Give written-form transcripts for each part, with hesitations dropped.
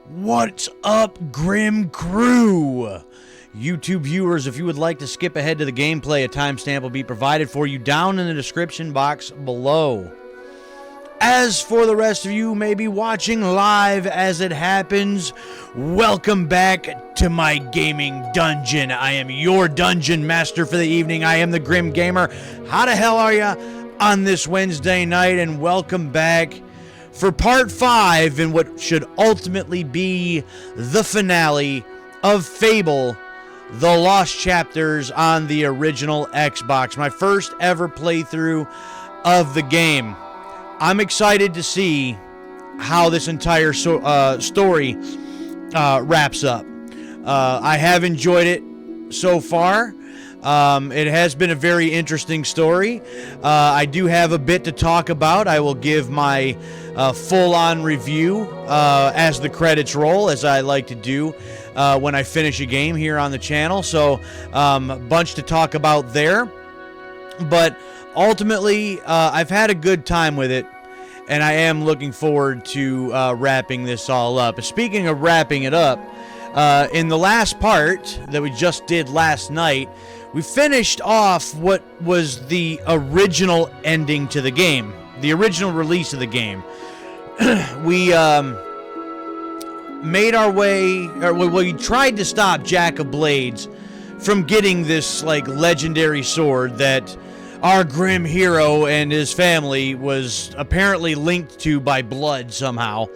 What's up, Grim Crew? YouTube viewers, if you would like to skip ahead to the gameplay, a timestamp will be provided for you down in the description box below. As for the rest of you who may be watching live as it happens, welcome back to my gaming dungeon. I am your dungeon master for the evening. I am the Grim Gamer. How the hell are ya on this Wednesday night? And welcome back for part 5 in what should ultimately be the finale of Fable, The Lost Chapters on the original Xbox. My first ever playthrough of the game. I'm excited to see how this entire story wraps up. I have enjoyed it so far. It has been a very interesting story. I do have a bit to talk about. I will give my full-on review as the credits roll, as I like to do when I finish a game here on the channel. So, a bunch to talk about there. But ultimately, I've had a good time with it, and I am looking forward to wrapping this all up. Speaking of wrapping it up, in the last part that we just did last night, we finished off what was the original ending to the game, the original release of the game. We made our way, or we tried to stop Jack of Blades from getting this like legendary sword that our grim hero and his family was apparently linked to by blood somehow.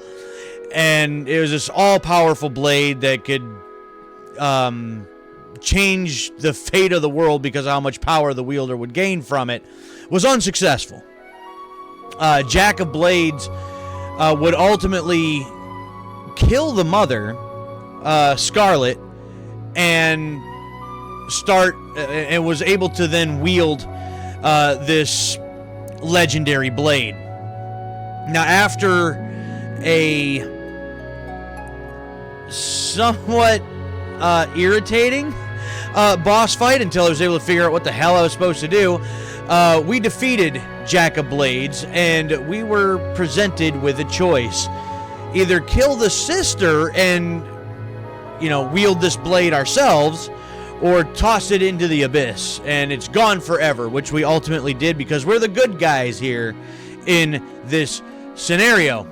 And it was this all-powerful blade that could change the fate of the world because of how much power the wielder would gain from it. Was unsuccessful. Jack of Blades would ultimately kill the mother, Scarlet, and was able to then wield this legendary blade. Now, after a somewhat irritating boss fight, until I was able to figure out what the hell I was supposed to do, we defeated Jack of Blades, and we were presented with a choice. Either kill the sister and, wield this blade ourselves, or toss it into the abyss, and it's gone forever, which we ultimately did because we're the good guys here in this scenario.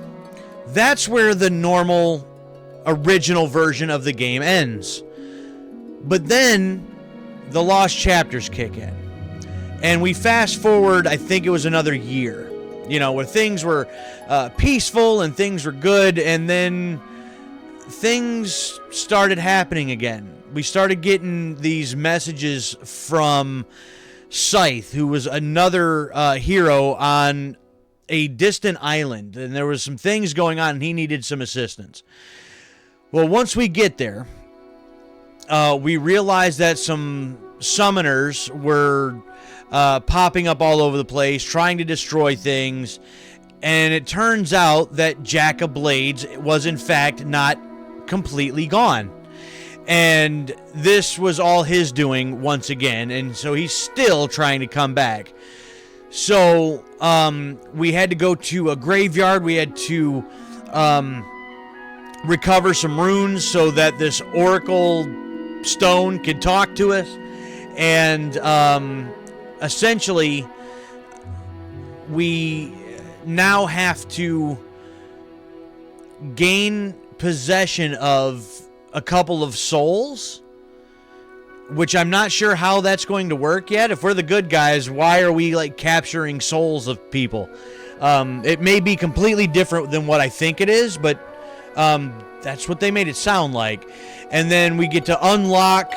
That's where the normal, original version of the game ends. But then, the Lost Chapters kick in. And we fast forward, I think it was another year, where things were peaceful and things were good, and then things started happening again. We started getting these messages from Scythe, who was another hero on a distant island, and there was some things going on, and he needed some assistance. Well, once we get there, we realized that some summoners were popping up all over the place, trying to destroy things, and it turns out that Jack of Blades was in fact not completely gone. And this was all his doing once again, and so he's still trying to come back. So, we had to go to a graveyard. We had to recover some runes so that this oracle stone could talk to us. And essentially, we now have to gain possession of a couple of souls, which I'm not sure how that's going to work yet. If we're the good guys, why are we like capturing souls of people? It may be completely different than what I think it is, but that's what they made it sound like. And then we get to unlock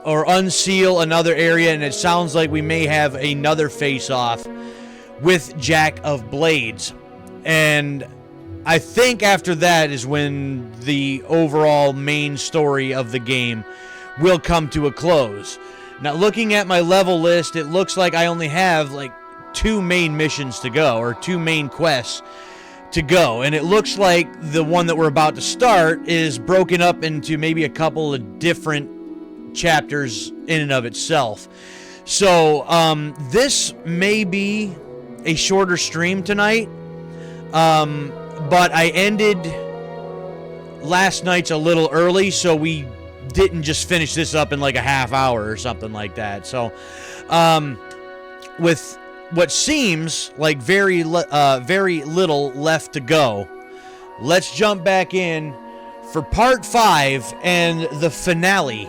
or unseal another area, and it sounds like we may have another face-off with Jack of Blades. And I think after that is when the overall main story of the game will come to a close. Now, looking at my level list, it looks like I only have like 2 main missions to go, or 2 main quests to go. And it looks like the one that we're about to start is broken up into maybe a couple of different chapters in and of itself. So, this may be a shorter stream tonight. But I ended last night's a little early, so we didn't just finish this up in like a half hour or something like that. So, with what seems like very little left to go, let's jump back in for part 5 and the finale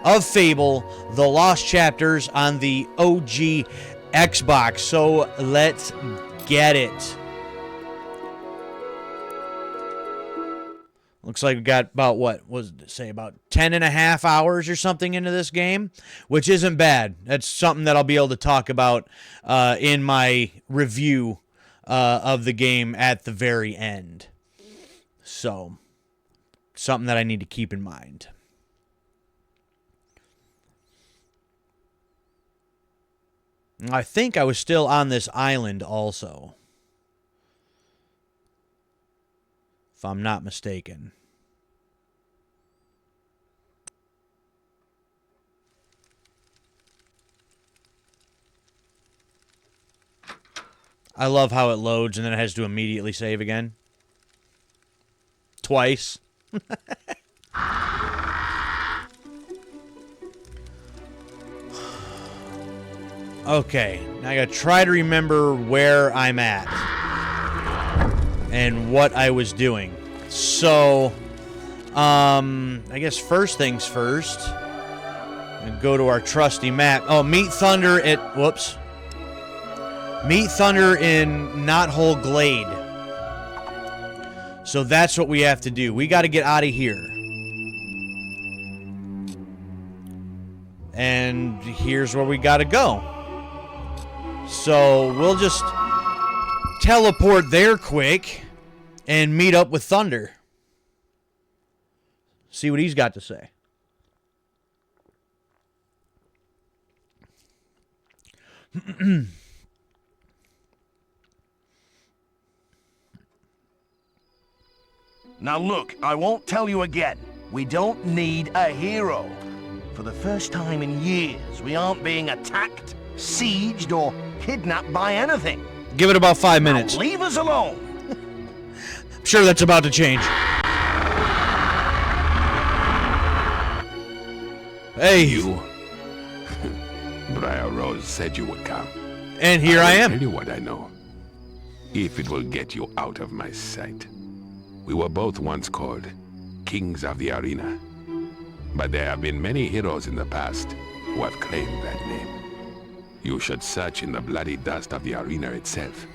of Fable, The Lost Chapters on the OG Xbox. So let's get it. Looks like we got about, what was it say, about 10 and a half hours or something into this game, which isn't bad. That's something that I'll be able to talk about in my review of the game at the very end. So, something that I need to keep in mind. I think I was still on this island also, if I'm not mistaken. I love how it loads and then it has to immediately save again. Twice. Okay, now I gotta try to remember where I'm at and what I was doing. So, I guess first things first, and go to our trusty map. Oh, meet Thunder at, whoops. Meet Thunder in Knothole Glade. So that's what we have to do. We got to get out of here. And here's where we got to go. So we'll just teleport there quick and meet up with Thunder. See what he's got to say. Now look, I won't tell you again. We don't need a hero. For the first time in years, we aren't being attacked, sieged, or kidnapped by anything. Give it about 5 minutes. Now leave us alone. I'm sure that's about to change. Hey. You? Briar Rose said you would come. And here I am. Tell you what I know. If it will get you out of my sight. We were both once called Kings of the Arena. But there have been many heroes in the past who have claimed that name. You should search in the bloody dust of the arena itself.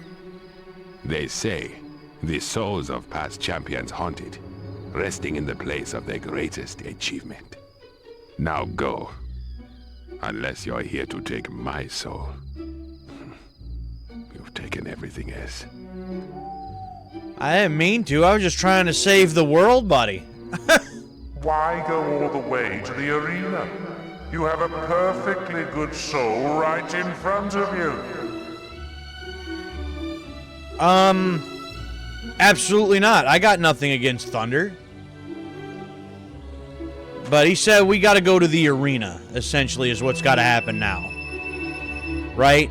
They say the souls of past champions haunt it, resting in the place of their greatest achievement. Now go. Unless you're here to take my soul. You've taken everything else. I didn't mean to. I was just trying to save the world, buddy. Why go all the way to the arena? You have a perfectly good soul right in front of you. Absolutely not. I got nothing against Thunder. But he said we got to go to the arena, essentially, is what's got to happen now. Right?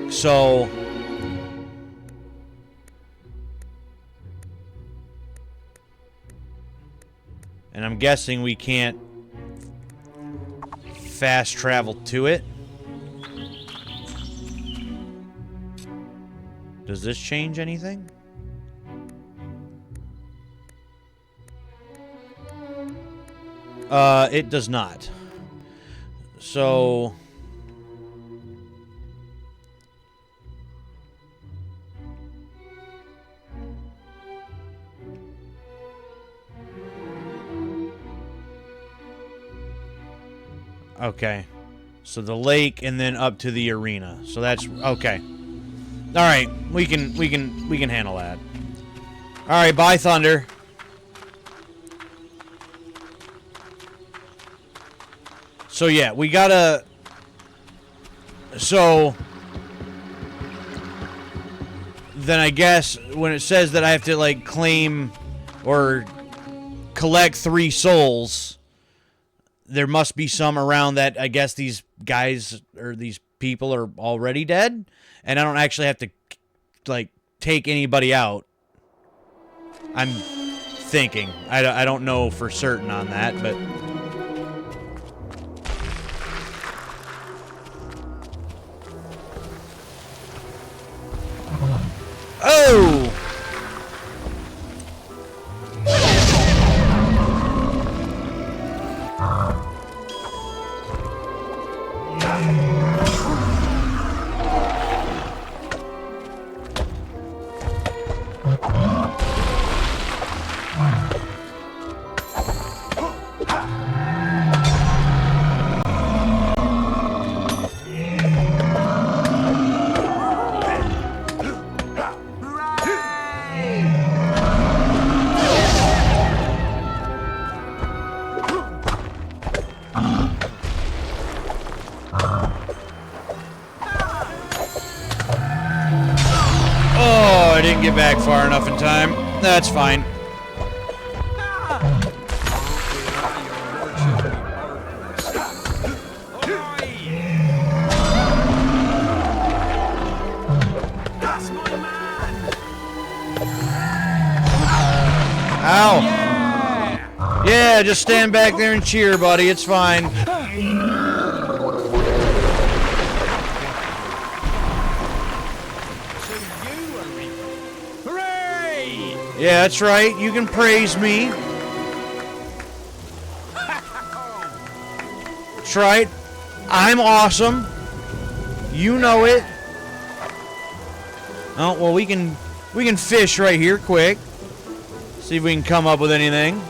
So... and I'm guessing we can't fast travel to it. Does this change anything? It does not. So... okay. So the lake and then up to the arena. So that's okay. All right, we can handle that. All right, bye Thunder. So yeah, we got to so then I guess when it says that I have to like claim or collect 3 souls, there must be some around that I guess these guys or these people are already dead, and I don't actually have to like take anybody out. I'm thinking. I don't know for certain on that, but... Oh! Oh, I didn't get back far enough in time. That's fine. Ow! Yeah, just stand back there and cheer, buddy. It's fine. Yeah, that's right. You can praise me. That's right. I'm awesome. You know it. Oh, well, we can fish right here quick. See if we can come up with anything.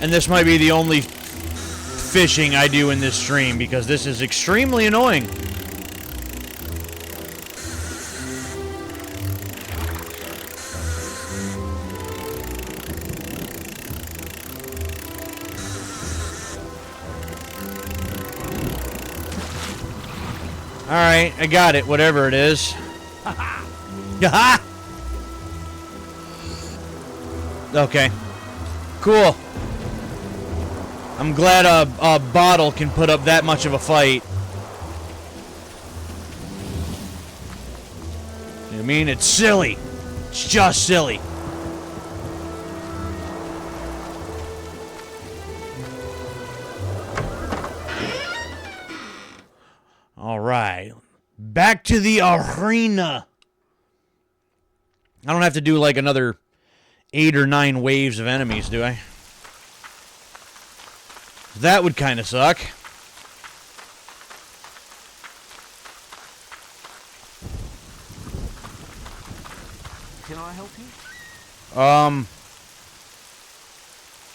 And this might be the only fishing I do in this stream because this is extremely annoying. Alright, I got it, whatever it is. Haha! Okay. Cool. I'm glad a bottle can put up that much of a fight. I mean, it's silly. It's just silly. All right. Back to the arena. I don't have to do like another 8 or 9 waves of enemies, do I? That would kind of suck. Can I help you?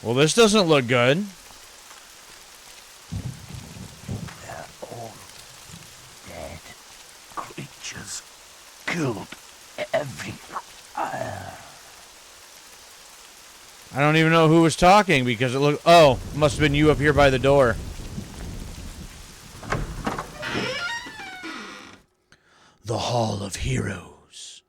Well, this doesn't look good. They're all dead creatures. Killed everywhere. I don't even know who was talking because it looked... Oh, must have been you up here by the door. The Hall of Heroes.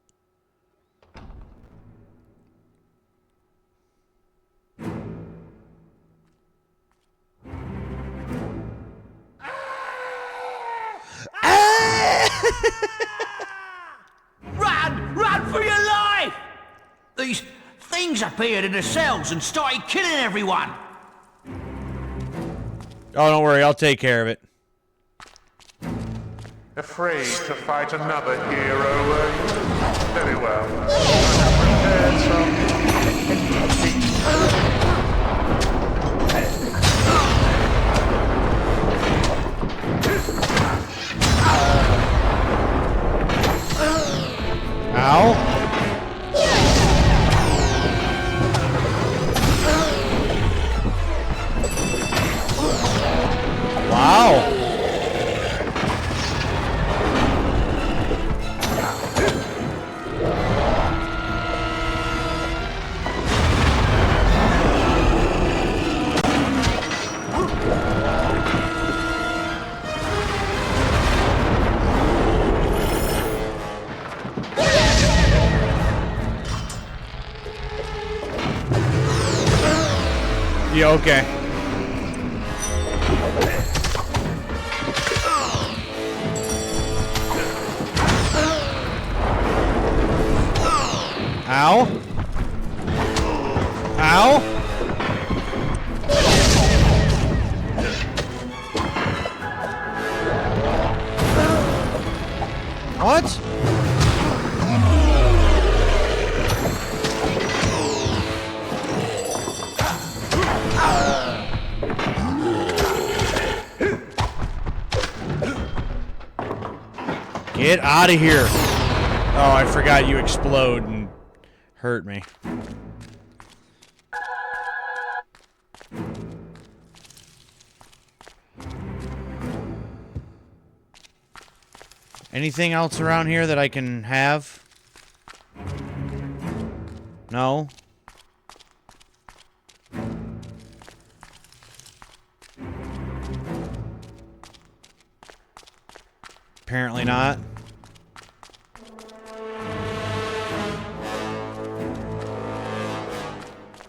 Run! Run for your life! These things appeared in the cells and started killing everyone. Oh, don't worry. I'll take care of it. Afraid to fight another hero, were you? Very well. I have prepared some. Ow. Wow. Yeah, okay. Ow. Ow. What? Get out of here. Oh, I forgot you explode and hurt me. Anything else around here that I can have? No? Apparently not.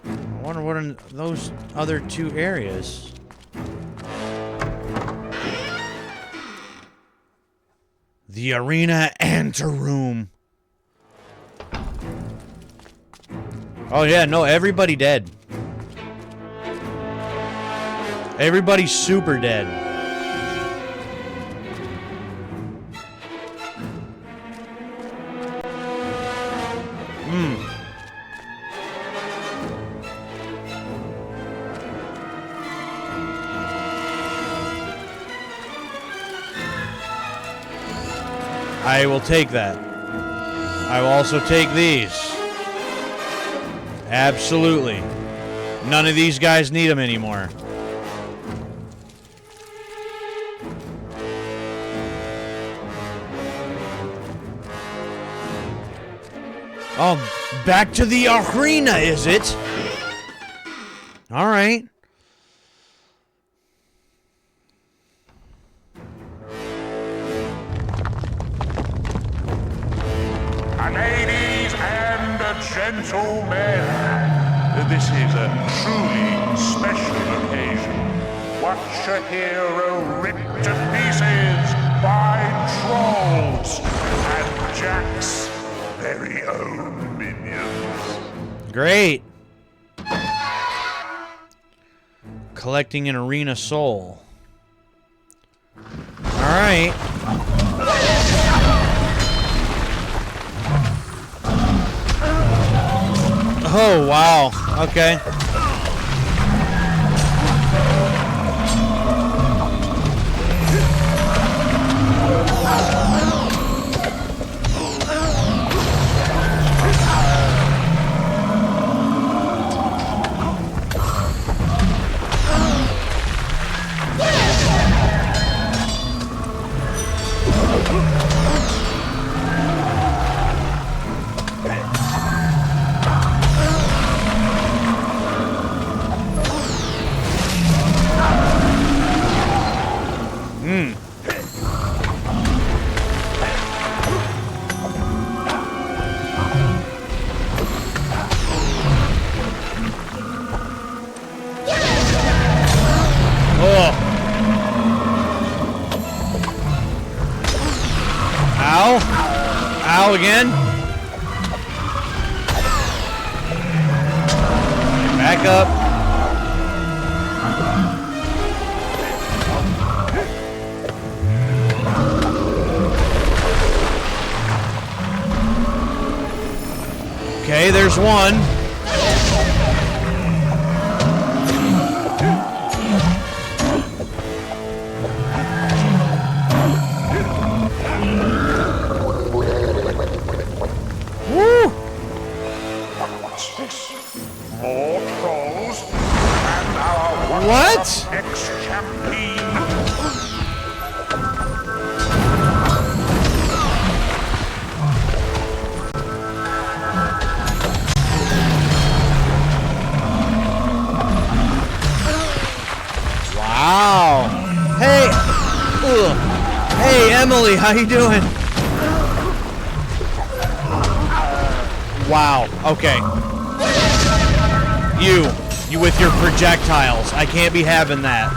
I wonder what are those other two areas. The arena anteroom. Oh yeah, no, everybody dead. Everybody's super dead. I will take that. I will also take these. Absolutely. None of these guys need them anymore. Oh, back to the arena, is it? All right. Ladies and gentlemen, this is a truly special occasion. Watch a hero ripped to pieces by trolls and Jack's very own minions. Great. Collecting an arena soul. All right. Oh, wow. Okay. Ow again. Back up. Okay, there's one. More trolls and our What? ex-champion. Wow. Hey. Ugh. Hey, Emily, how you doing? Wow. Okay. You. You with your projectiles. I can't be having that.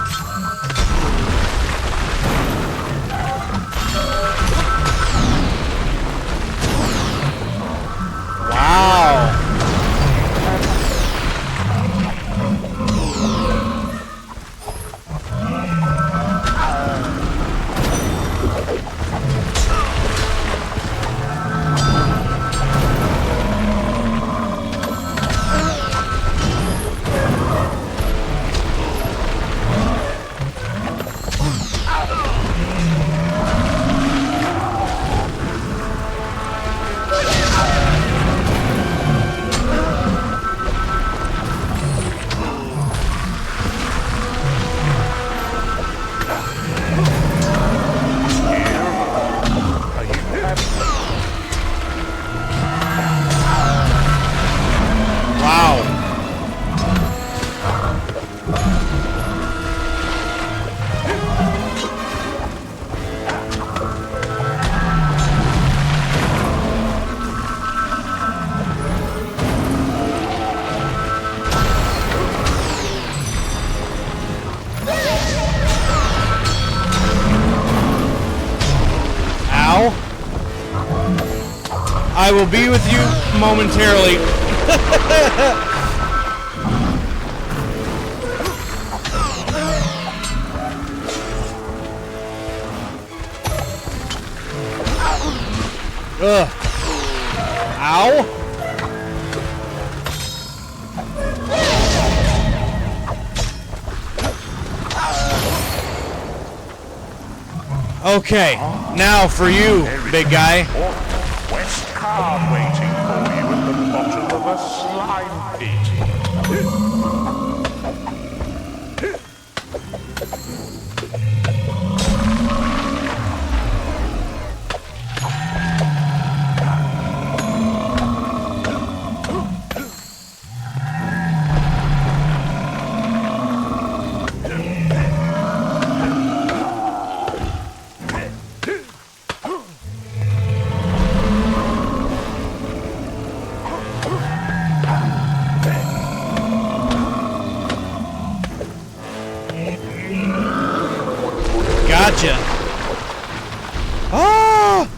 Wow. I will be with you momentarily. Ugh. Ow. Okay, now for you, big guy. Quest card waiting for you at the bottom of a slime pit. Gotcha. Oh!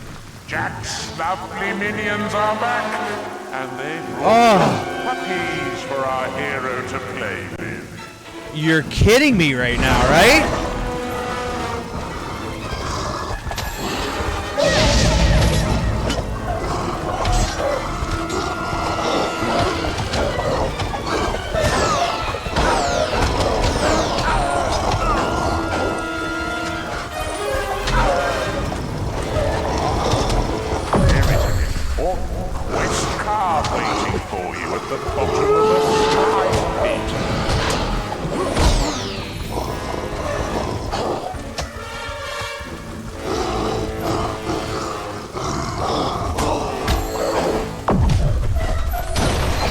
Jack's lovely minions are back, and they brought puppies for our hero to play with. You're kidding me right now, right? Waiting for you at the bottom of a slime pit.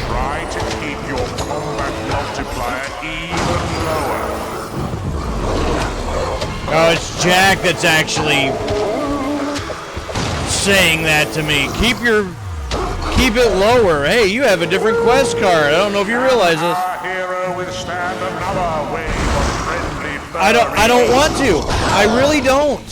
Try to keep your combat multiplier even lower. Oh, it's Jack that's actually saying that to me. Keep it lower. Hey, you have a different quest card. I don't know if you realize this. Our hero withstand another wave of friendly I don't want to. I really don't.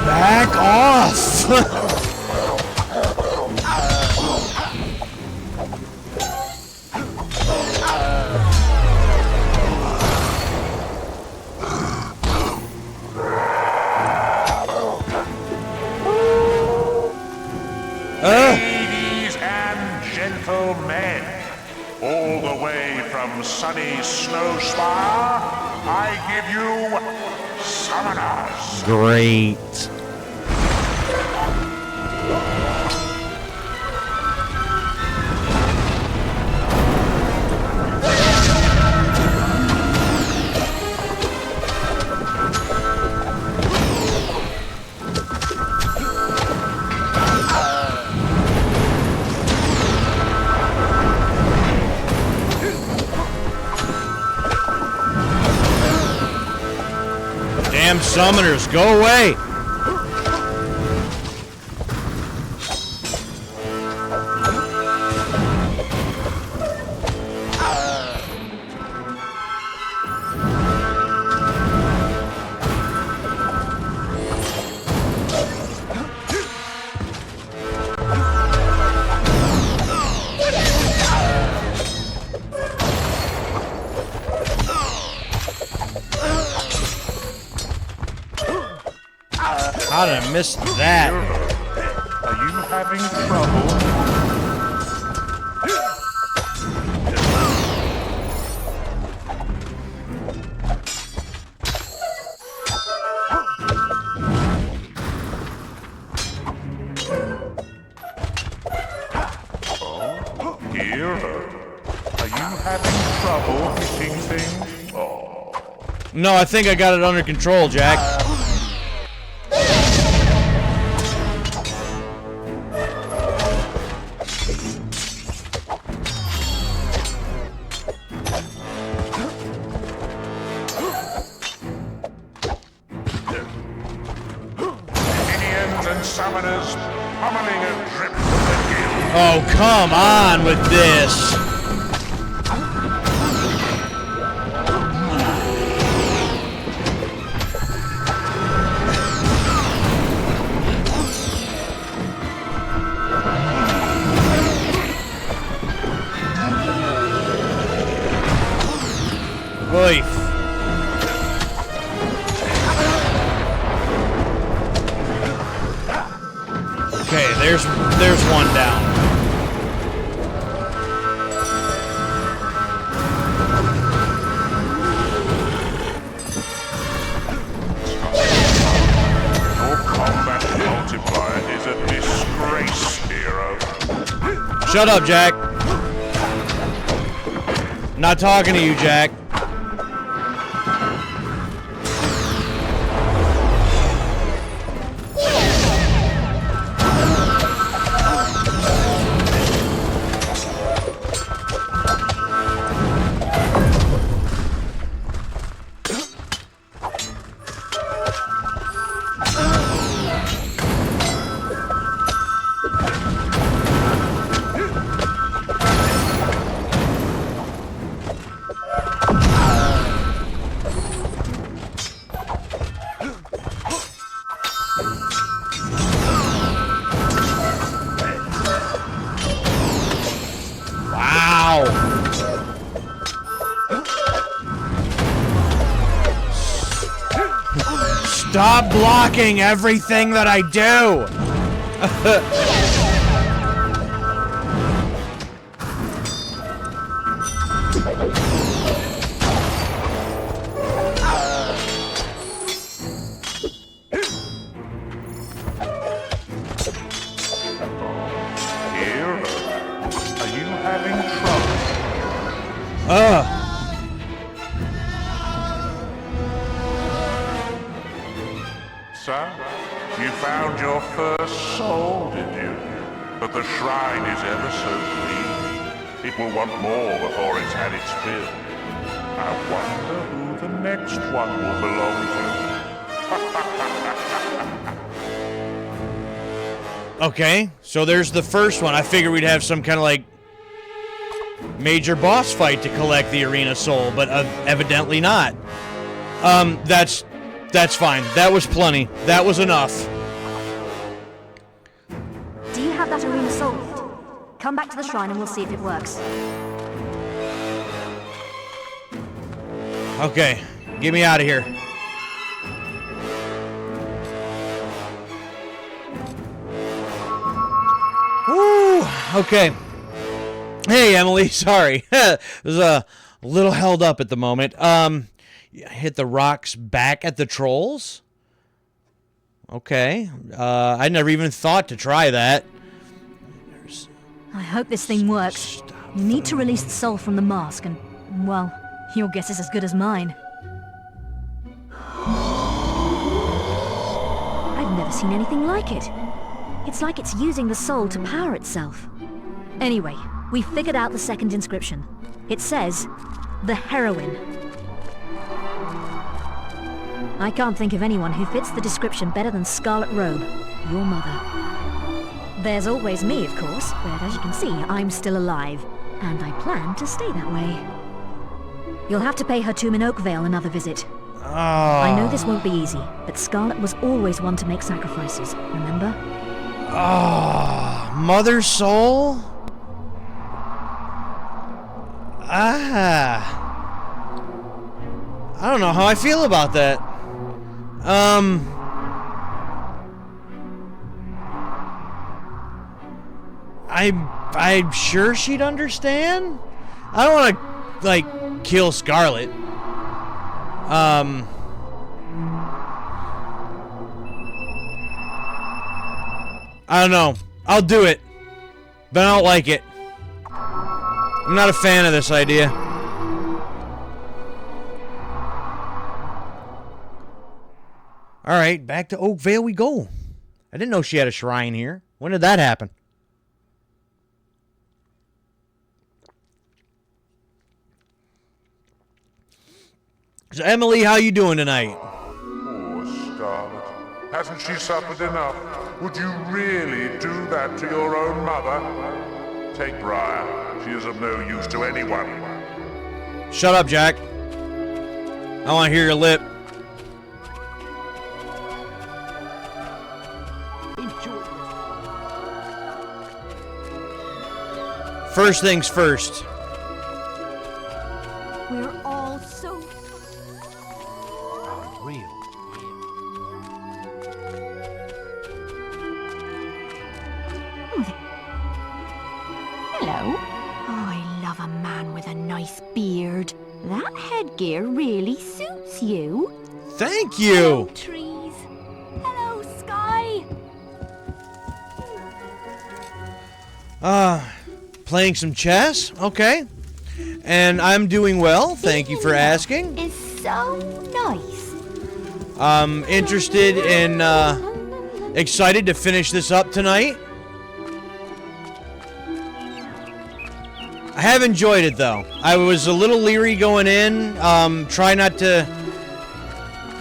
Back off! Ladies and gentlemen, all the way from sunny Snowspire, I give you Summoners. Great. Summoners, go away! How did I miss that? Are you having trouble? No, I think I got it under control, Jack. Minions and summoners pummeling a trip from the guild. Oh, come on with this. Oy. Okay, there's one down. Your combat multiplier is a disgrace, hero. Shut up, Jack. Not talking to you, Jack. Stop blocking everything that I do! Hero, are you having trouble? Son, you found your first soul, did you? But the shrine is ever so clean. It will want more before it's had its fill. I wonder who the next one will belong to. Okay, so there's the first one. I figured we'd have some kind of like major boss fight to collect the arena soul, but evidently not. That's fine. That was plenty. That was enough. Do you have that arena soul? Come back to the shrine and we'll see if it works. Okay, get me out of here. Woo! Okay. Hey, Emily. Sorry. It was a little held up at the moment. Hit the rocks back at the trolls? Okay. I never even thought to try that. I hope this thing works. You need to release the soul from the mask and, well, your guess is as good as mine. I've never seen anything like it. It's like it's using the soul to power itself. Anyway, we figured out the second inscription. It says, the heroine. I can't think of anyone who fits the description better than Scarlet Robe, your mother. There's always me, of course, but as you can see, I'm still alive, and I plan to stay that way. You'll have to pay her tomb in Oakvale another visit. I know this won't be easy, but Scarlet was always one to make sacrifices, remember? Mother Soul? I don't know how I feel about that. I'm sure she'd understand. I don't want to, like, kill Scarlet. I don't know. I'll do it, but I don't like it. I'm not a fan of this idea. Alright, back to Oakvale we go. I didn't know she had a shrine here. When did that happen? So Emily, how you doing tonight? Poor Scarlet. Hasn't she suffered enough? Would you really do that to your own mother? Take Briar. She is of no use to anyone. Shut up, Jack. I want to hear your lip. First things first. We're all so... Real. Hello. I love a man with a nice beard. That headgear really suits you. Thank Hello, you. trees. Hello, sky. Playing some chess? Okay. And I'm doing well. Thank you for asking. Is so nice. I'm interested in, excited to finish this up tonight. I have enjoyed it, though. I was a little leery going in. Try not to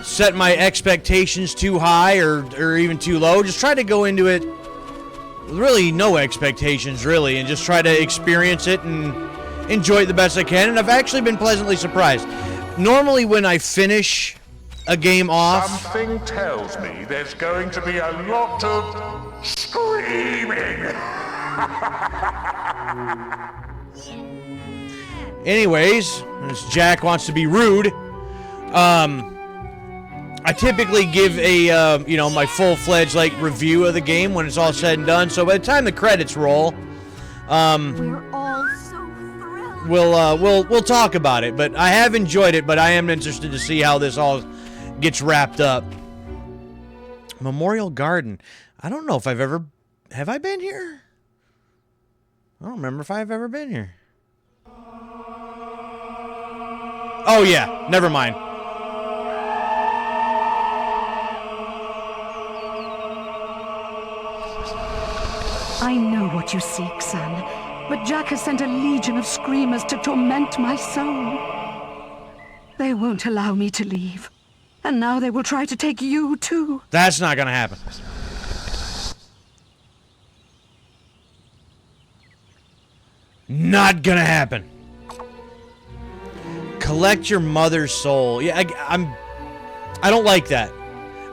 set my expectations too high or even too low. Just try to go into it with really no expectations, really, and just try to experience it and enjoy it the best I can. And I've actually been pleasantly surprised. Normally, when I finish a game off... Something tells me there's going to be a lot of screaming. Anyways, as Jack wants to be rude, I typically give a, my full-fledged, review of the game when it's all said and done. So by the time the credits roll, We're all so thrilled. we'll talk about it. But I have enjoyed it, but I am interested to see how this all gets wrapped up. Memorial Garden. I don't know if I've ever... Have I been here? I don't remember if I've ever been here. Oh, yeah. Never mind. I know what you seek, son, but Jack has sent a legion of screamers to torment my soul. They won't allow me to leave, and now they will try to take you, too. That's not gonna happen. Not gonna happen. Collect your mother's soul. Yeah, I don't like that.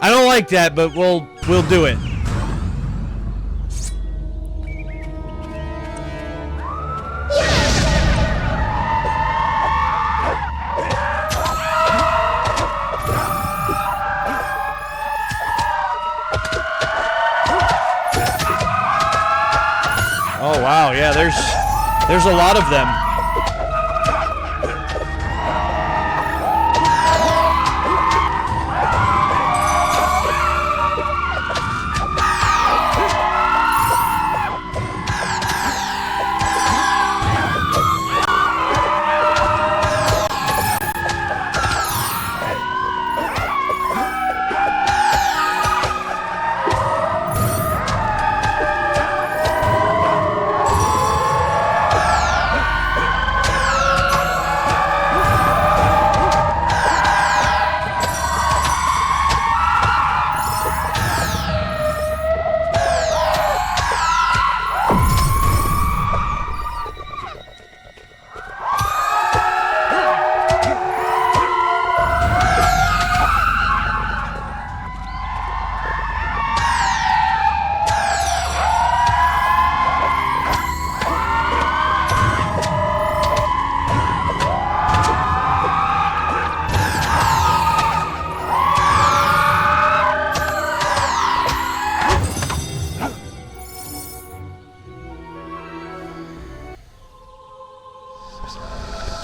I don't like that, but we'll do it. Oh wow, yeah, there's a lot of them.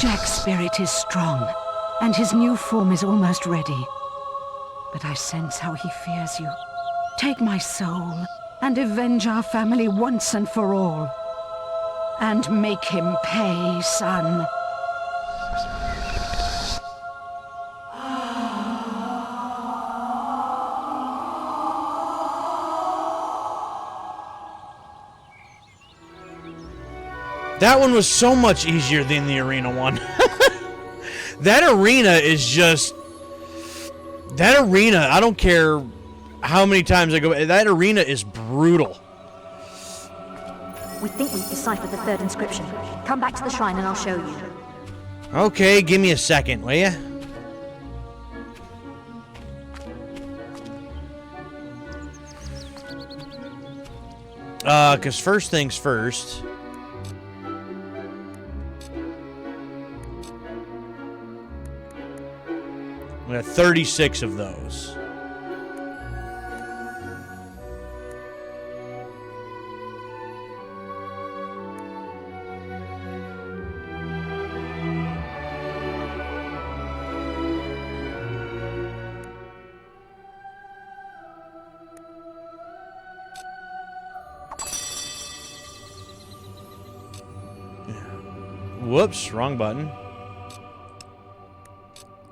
Jack's spirit is strong, and his new form is almost ready. But I sense how he fears you. Take my soul, and avenge our family once and for all. And make him pay, son. That one was so much easier than the arena one. That arena is just... That arena, I don't care how many times I go... That arena is brutal. We think we've deciphered the third inscription. Come back to the shrine and I'll show you. Okay, give me a second, will ya? Because first things first... We have 36 of those. Whoops, wrong button.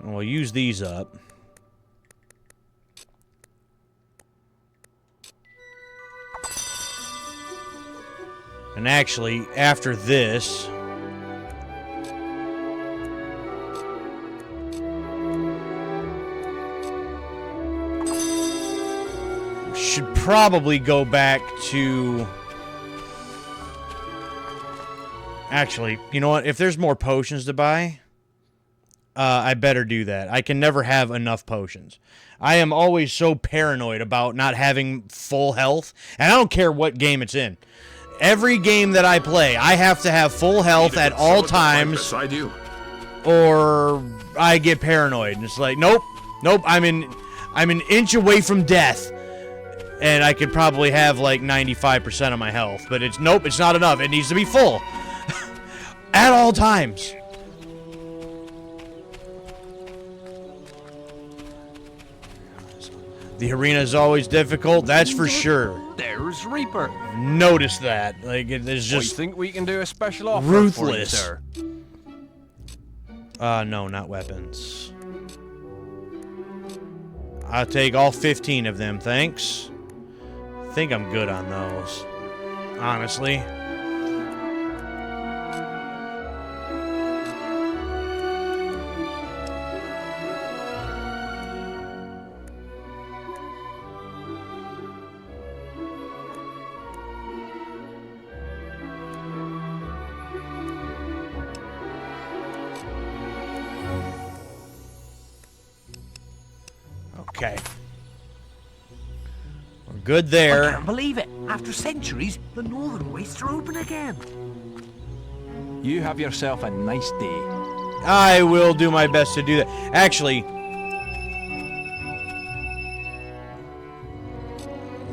We'll use these up. And actually, after this... we should probably go back to... Actually, you know what? If there's more potions to buy... I better do that. I can never have enough potions. I am always so paranoid about not having full health. And I don't care what game it's in. Every game that I play, I have to have full health at all times. Or I get paranoid. And it's like, nope. Nope, I'm an inch away from death. And I could probably have like 95% of my health. But it's, nope, it's not enough. It needs to be full. At all times. The arena is always difficult, that's for sure. There's Reaper. Notice that. Like, it is just... I think we can do a special offer ruthless. for you, sir. No, not weapons. I'll take all 15 of them, thanks. I think I'm good on those. Honestly. Okay. We're good there. I can't believe it. After centuries, the northern wastes are open again. You have yourself a nice day. I will do my best to do that. Actually,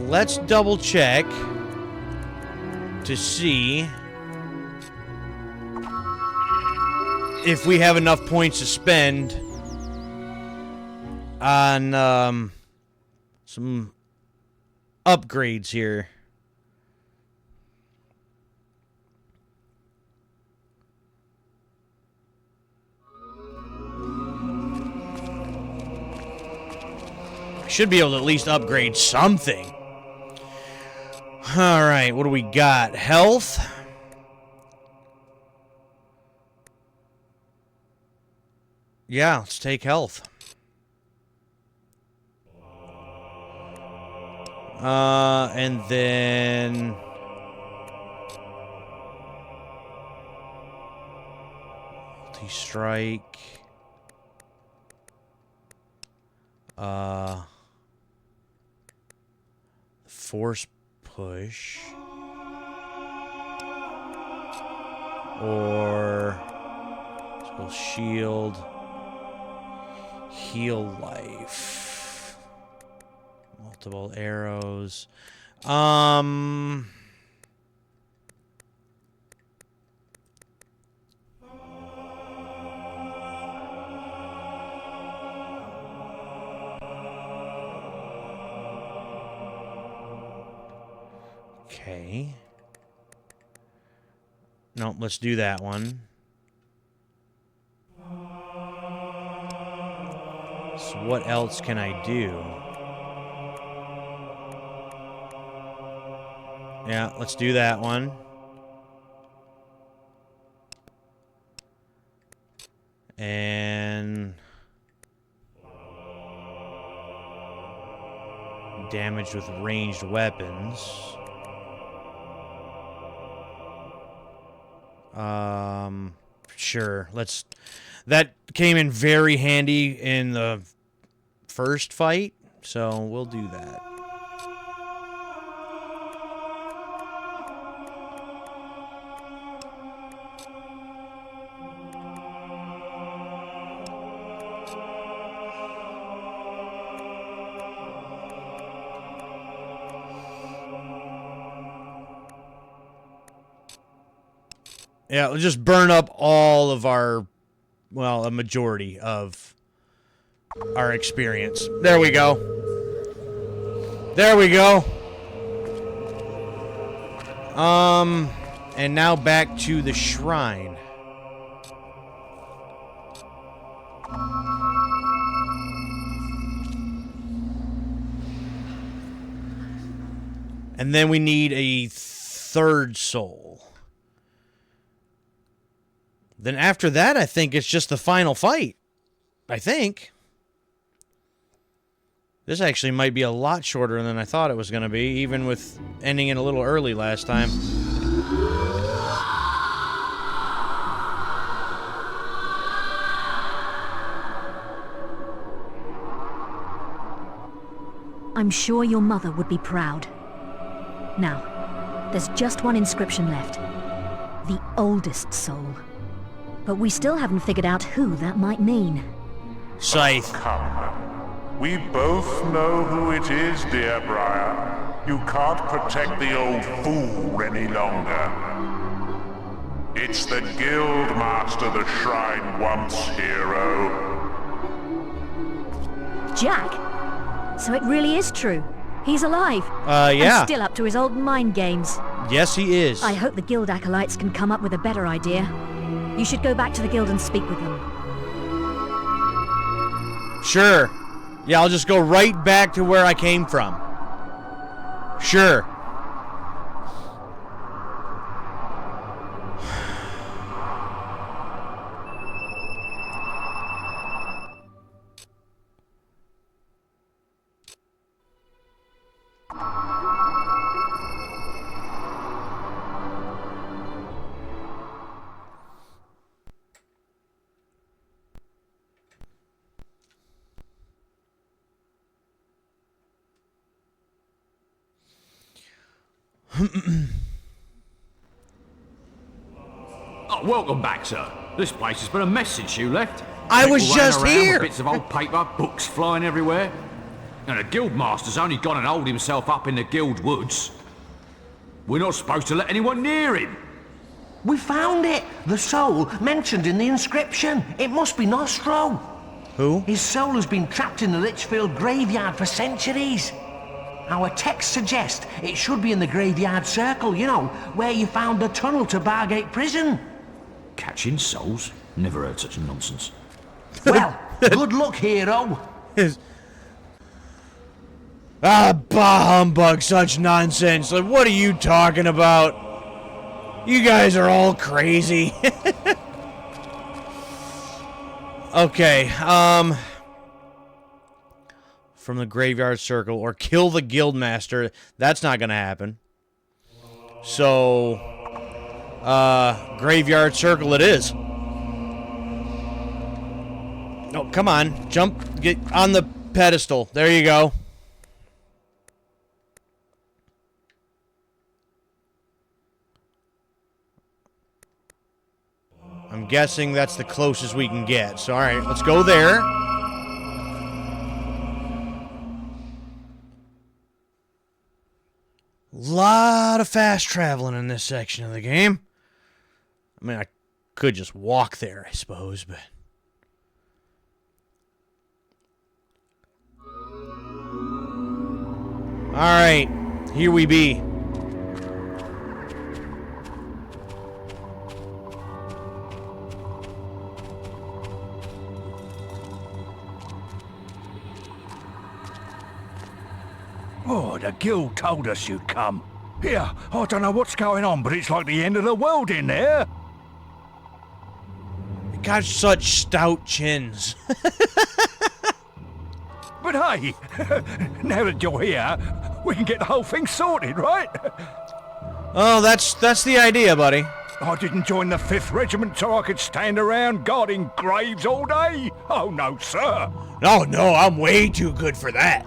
let's double check to see if we have enough points to spend on some upgrades here. Should be able to at least upgrade something. Alright, what do we got? Health. Yeah, let's take health. And then... multi-strike. Force push. Or... spell shield. Heal life. Multiple arrows. Okay. Nope, let's do that one. So what else can I do? Yeah, let's do that one. And damage with ranged weapons. Sure. That came in very handy in the first fight, so we'll do that. Yeah, we'll just burn up all of our, well, a majority of our experience. There we go. There we go. And now back to the shrine. And then we need a third soul. Then after that, I think it's just the final fight. I think. This actually might be a lot shorter than I thought it was going to be, even with ending it a little early last time. I'm sure your mother would be proud. Now, there's just one inscription left. The oldest soul. But we still haven't figured out who that might mean. Scythe. Come. We both know who it is, dear Briar. You can't protect the old fool any longer. It's the guild master the shrine wants, hero. Jack? So it really is true. He's alive. Yeah. And still up to his old mind games. Yes, he is. I hope the guild acolytes can come up with a better idea. You should go back to the guild and speak with them. Sure. Yeah, I'll just go right back to where I came from. Sure. Oh, welcome back, sir. This place has been a mess since you left. I was People running just around here. with bits of old paper, books flying everywhere. And the guildmaster's only gone and holed himself up in the guild woods. We're not supposed to let anyone near him. We found it! The soul mentioned in the inscription. It must be Nostro. Who? His soul has been trapped in the Litchfield graveyard for centuries. Our texts suggest it should be in the graveyard circle, you know, where you found the tunnel to Bargate Prison. Catching souls? Never heard such nonsense. Well, good luck, hero. Bah humbug, such nonsense. Like, what are you talking about? You guys are all crazy. Okay, from the graveyard circle, or kill the guildmaster. That's not gonna happen. So, graveyard circle it is. Oh, come on. Jump. Get on the pedestal. There you go. I'm guessing that's the closest we can get. So, alright, let's go there. Lot of fast traveling in this section of the game. I mean, I could just walk there, I suppose, but... Alright, here we be. guild told us you'd come. Here, I don't know what's going on, but it's like the end of the world in there. You got such stout chins. But hey, now that you're here, we can get the whole thing sorted, right? Oh, that's the idea, buddy. I didn't join the 5th Regiment so I could stand around guarding graves all day. Oh, no, sir. No, I'm way too good for that.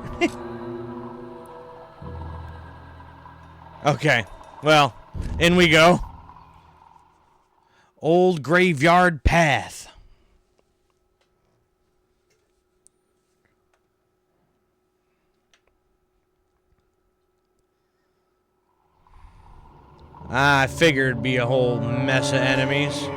Okay, well, in we go. Old Graveyard Path. I figured it'd be a whole mess of enemies.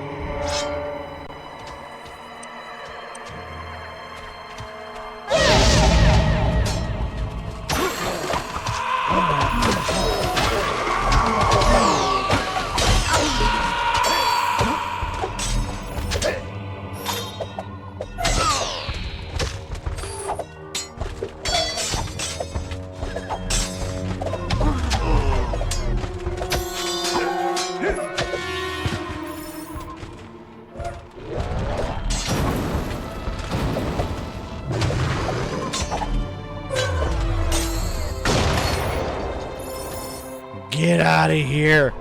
Get out of here.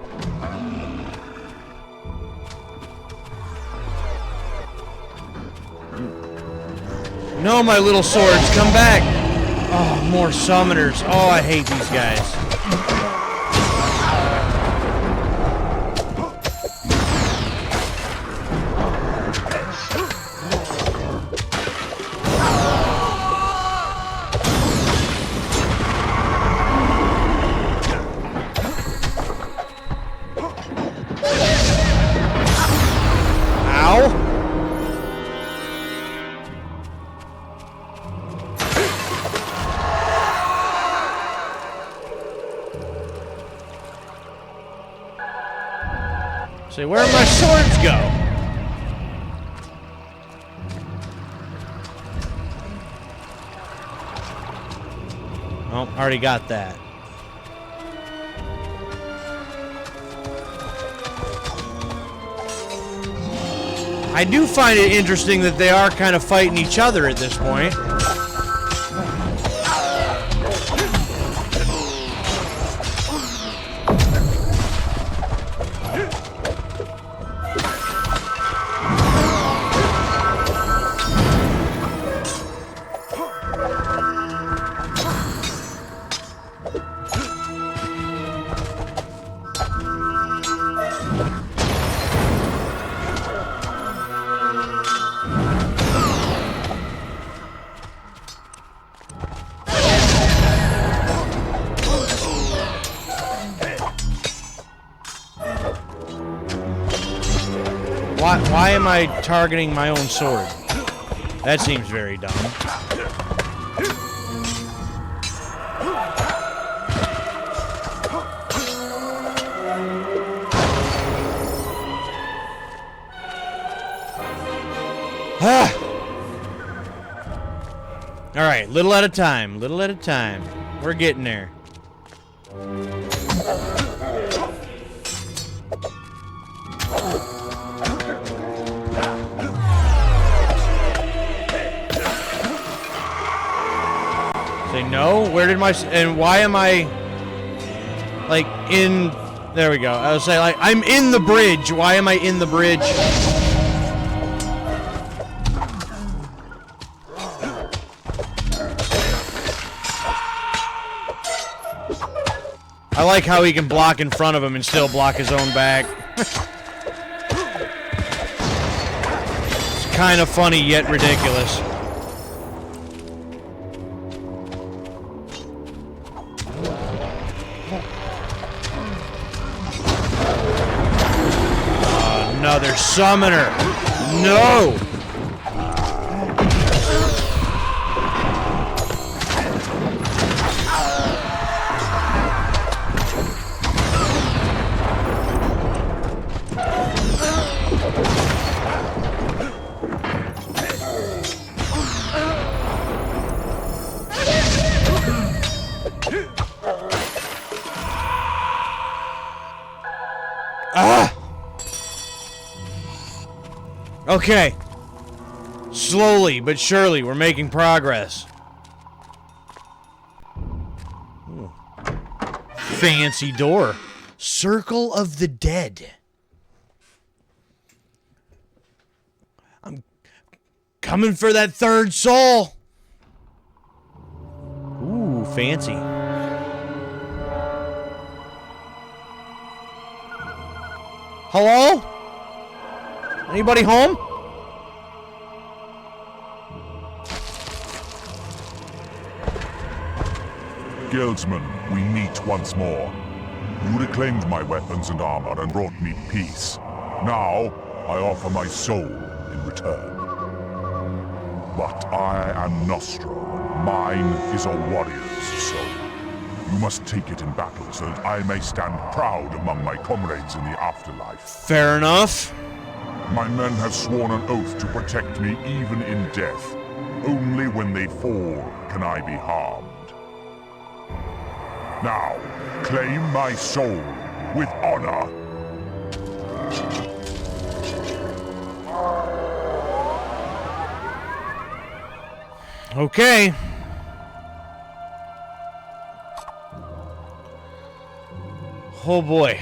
No, my little swords, come back. Oh, more summoners. Oh, I hate these guys. Say, where'd my swords go? Oh, already got that. I do find it interesting that they are kind of fighting each other at this point. Why am I targeting my own sword? That seems very dumb. All right, little at a time, little at a time. We're getting there. Say no? Where did my... And why am I... Like, in... There we go. I was saying, like, I'm in the bridge. Why am I in the bridge? I like how he can block in front of him and still block his own back. It's kind of funny yet ridiculous. Another summoner. No! Ah! Okay. Slowly but surely, we're making progress. Ooh. Fancy door. Circle of the Dead. I'm coming for that third soul. Ooh, fancy. Hello? Anybody home? Guildsman, we meet once more. You reclaimed my weapons and armor and brought me peace. Now, I offer my soul in return. But I am Nostro, and mine is a warrior's soul. You must take it in battle so that I may stand proud among my comrades in the afterlife. Fair enough. My men have sworn an oath to protect me even in death. Only when they fall can I be harmed. Now, claim my soul with honor. Okay. Oh boy.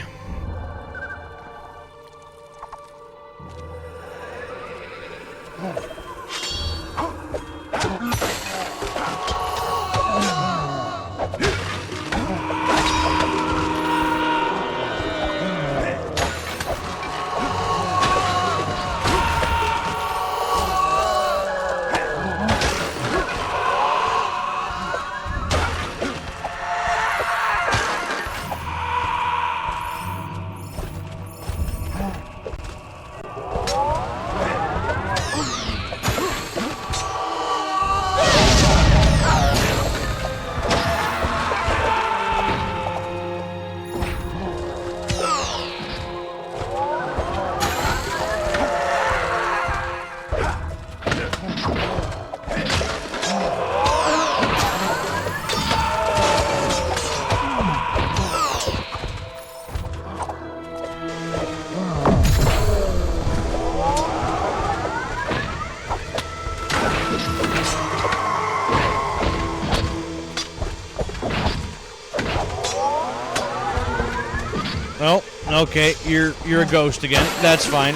Oh, okay, you're a ghost again. That's fine.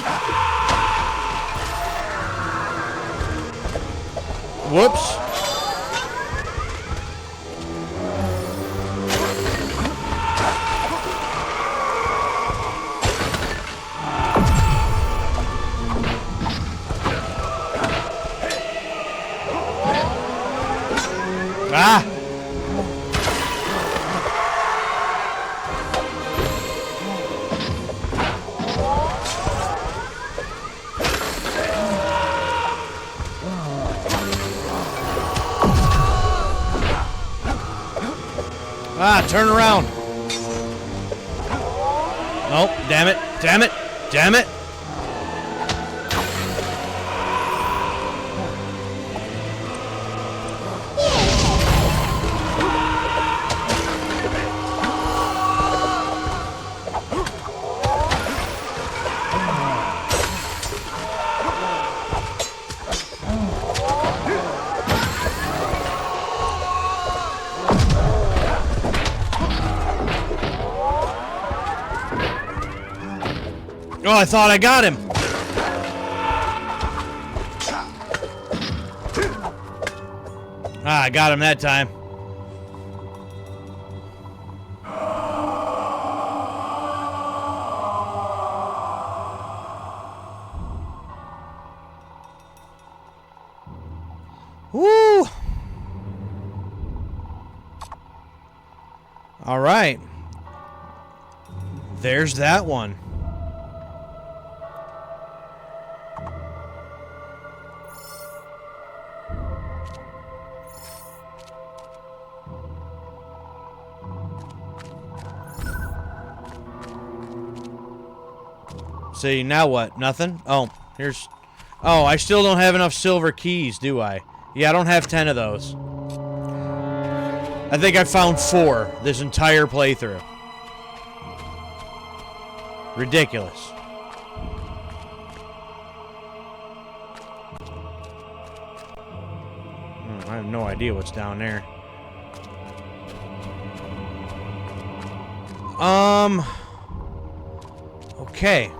Whoops. Ah! Ah, turn around. Oh, damn it. Damn it. Damn it. Oh, I thought I got him. Ah, I got him that time. Woo! All right. There's that one. See, now what? Nothing? Oh, here's... Oh, I still don't have enough silver keys, do I? Yeah, I don't have 10 of those. I think I found 4 this entire playthrough. Ridiculous. I have no idea what's down there. Okay.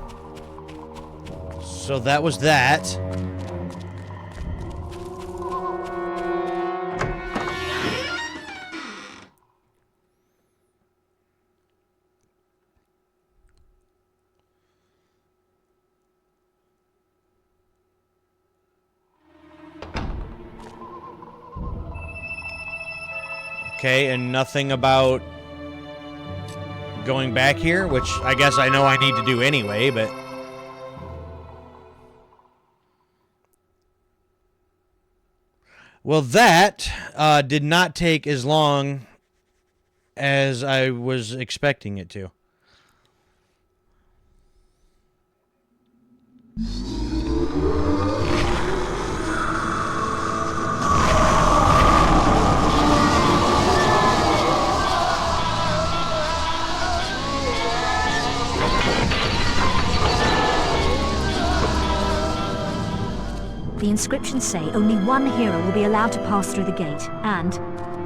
So that was that. Okay, and nothing about going back here, which I guess I know I need to do anyway, but... Well, that did not take as long as I was expecting it to. The inscriptions say only one hero will be allowed to pass through the gate. And,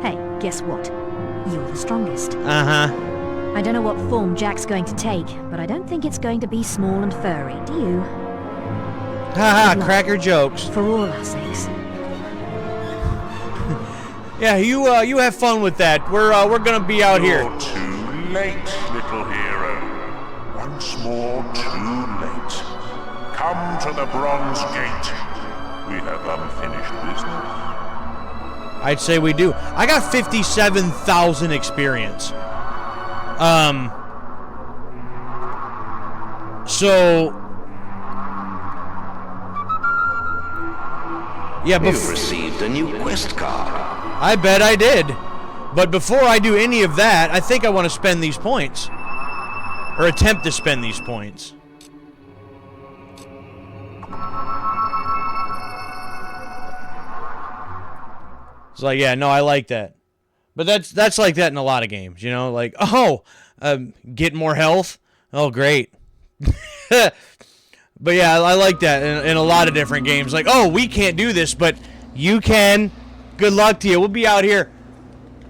hey, guess what? You're the strongest. Uh-huh. I don't know what form Jack's going to take, but I don't think it's going to be small and furry, do you? Haha, cracker jokes. For all our sakes. Yeah, you have fun with that. We're gonna be out here. You're too late, little hero. Once more, too late. Come to the Bronze Gate. We have unfinished business. I'd say we do. I got 57,000 experience. So... Yeah, you received a new quest card. I bet I did. But before I do any of that, I think I want to spend these points. Or attempt to spend these points. It's like, yeah, no, I like that. But that's like that in a lot of games, you know? Like, oh, get more health? Oh, great. But yeah, I like that in a lot of different games. Like, oh, we can't do this, but you can. Good luck to you. We'll be out here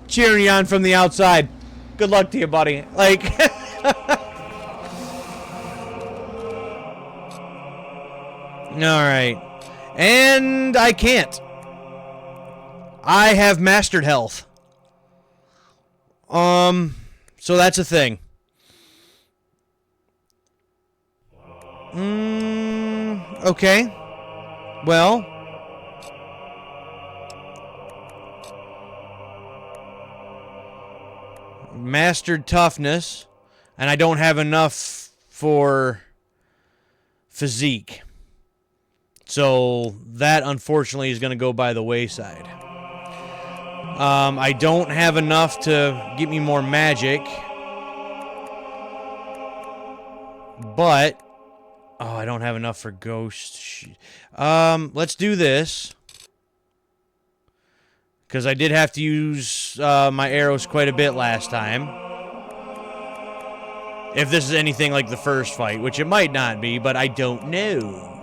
cheering you on from the outside. Good luck to you, buddy. Like... Alright. And I can't. I have mastered health. So that's a thing. Okay. Well. Mastered toughness. And I don't have enough for physique. So that, unfortunately, is going to go by the wayside. I don't have enough to get me more magic. But... Oh, I don't have enough for ghost. Let's do this. Because I did have to use my arrows quite a bit last time. If this is anything like the first fight, which it might not be, but I don't know.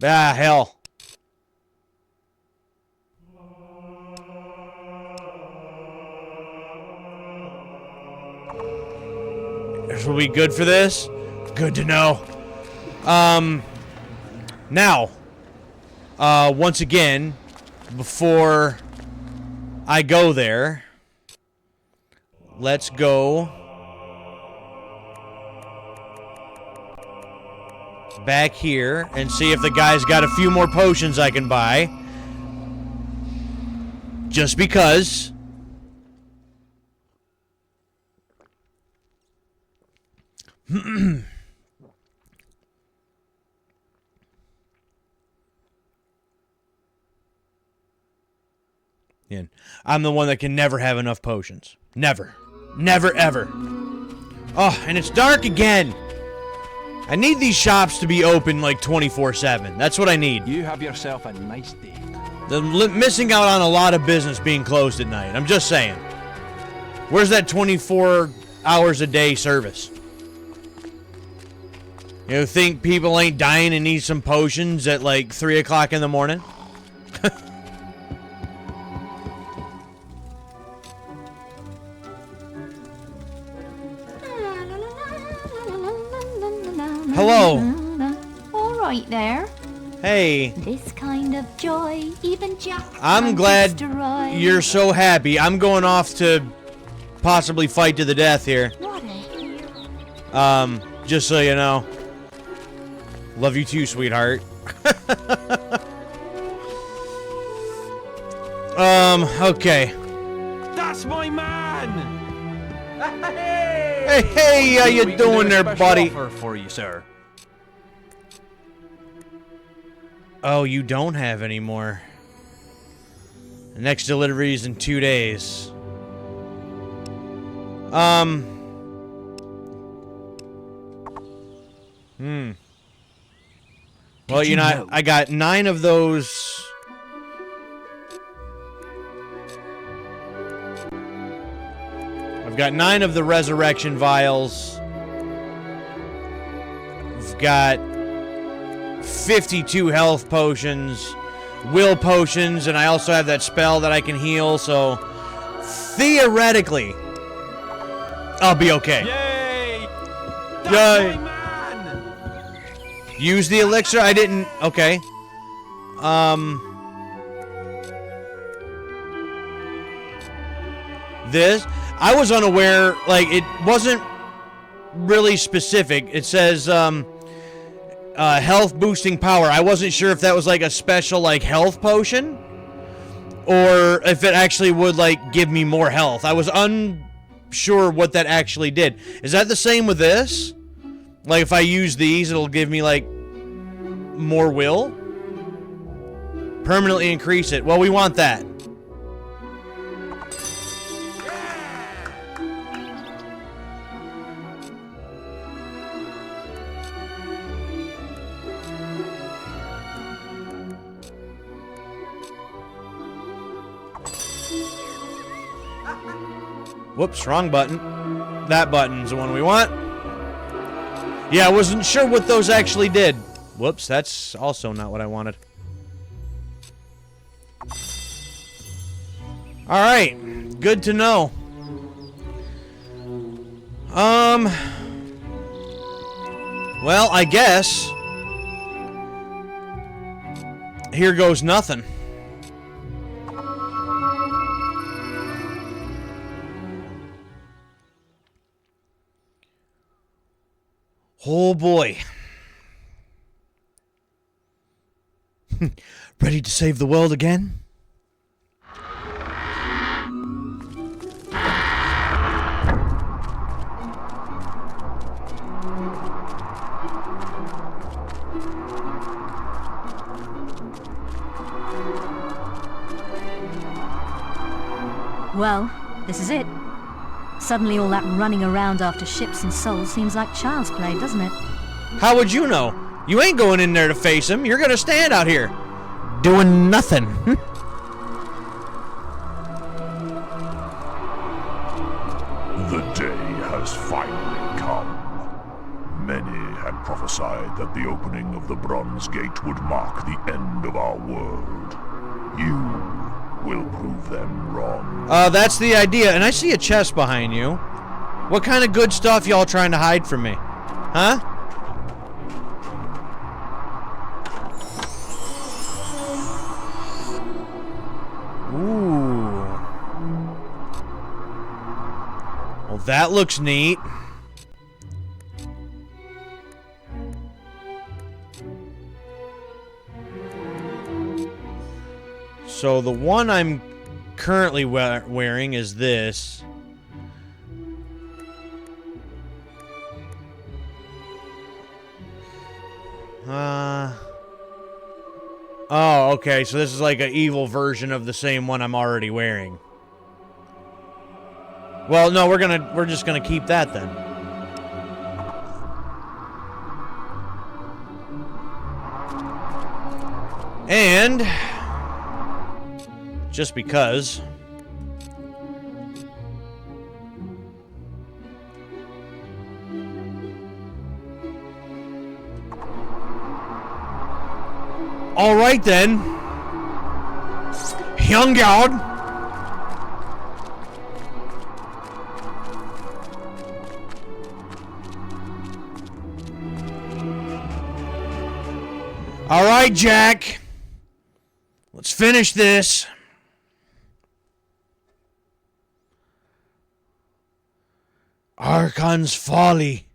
Hell. This will be good for this. Good to know. Now, once again, before I go there, let's go back here and see if the guy's got a few more potions I can buy. Just because. Yeah, I'm the one that can never have enough potions. Never. Never, ever. Oh, and it's dark again. I need these shops to be open like 24/7. That's what I need. You have yourself a nice day. Missing out on a lot of business being closed at night. I'm just saying. Where's that 24 hours a day service? You think people ain't dying and need some potions at like 3 o'clock in the morning? Hello. All right there. Hey. This kind of joy, even Jack. I'm glad you're so happy. I'm going off to possibly fight to the death here. What a hero. Just so you know. Love you too, sweetheart. Okay. That's my man! Hey, how you doing there, buddy? Offer for you, sir. Oh, you don't have any more. The next delivery is in 2 days. Well, you know, I got 9 of those. I've got 9 of the resurrection vials. I've got 52 health potions, will potions, and I also have that spell that I can heal, so theoretically, I'll be okay. Yay! Yay! Use the elixir? I didn't. Okay. This, I was unaware, like, it wasn't really specific. It says, health boosting power. I wasn't sure if that was like a special, like, health potion, or if it actually would, like, give me more health. I was unsure what that actually did. Is that the same with this? Like, if I use these, it'll give me, like, more will? Permanently increase it. Well, we want that. Whoops, wrong button. That button's the one we want. Yeah, I wasn't sure what those actually did. Whoops, that's also not what I wanted. Alright, good to know. Well, I guess here goes nothing. Oh boy. Ready to save the world again? Well, this is it. Suddenly all that running around after ships and souls seems like child's play, doesn't it? How would you know? You ain't going in there to face him. You're gonna stand out here doing nothing. The day has finally come. Many had prophesied that the opening of the Bronze Gate would mark the end of our world. You will prove them wrong. That's the idea. And I see a chest behind you. What kind of good stuff y'all trying to hide from me? Huh? Ooh. Well, that looks neat. So the one I'm currently wearing is this. Oh, okay. So this is like an evil version of the same one I'm already wearing. Well, no, we're just gonna keep that then. And Just because. All right then. Young God. All right, Jack. Let's finish this. Archon's folly.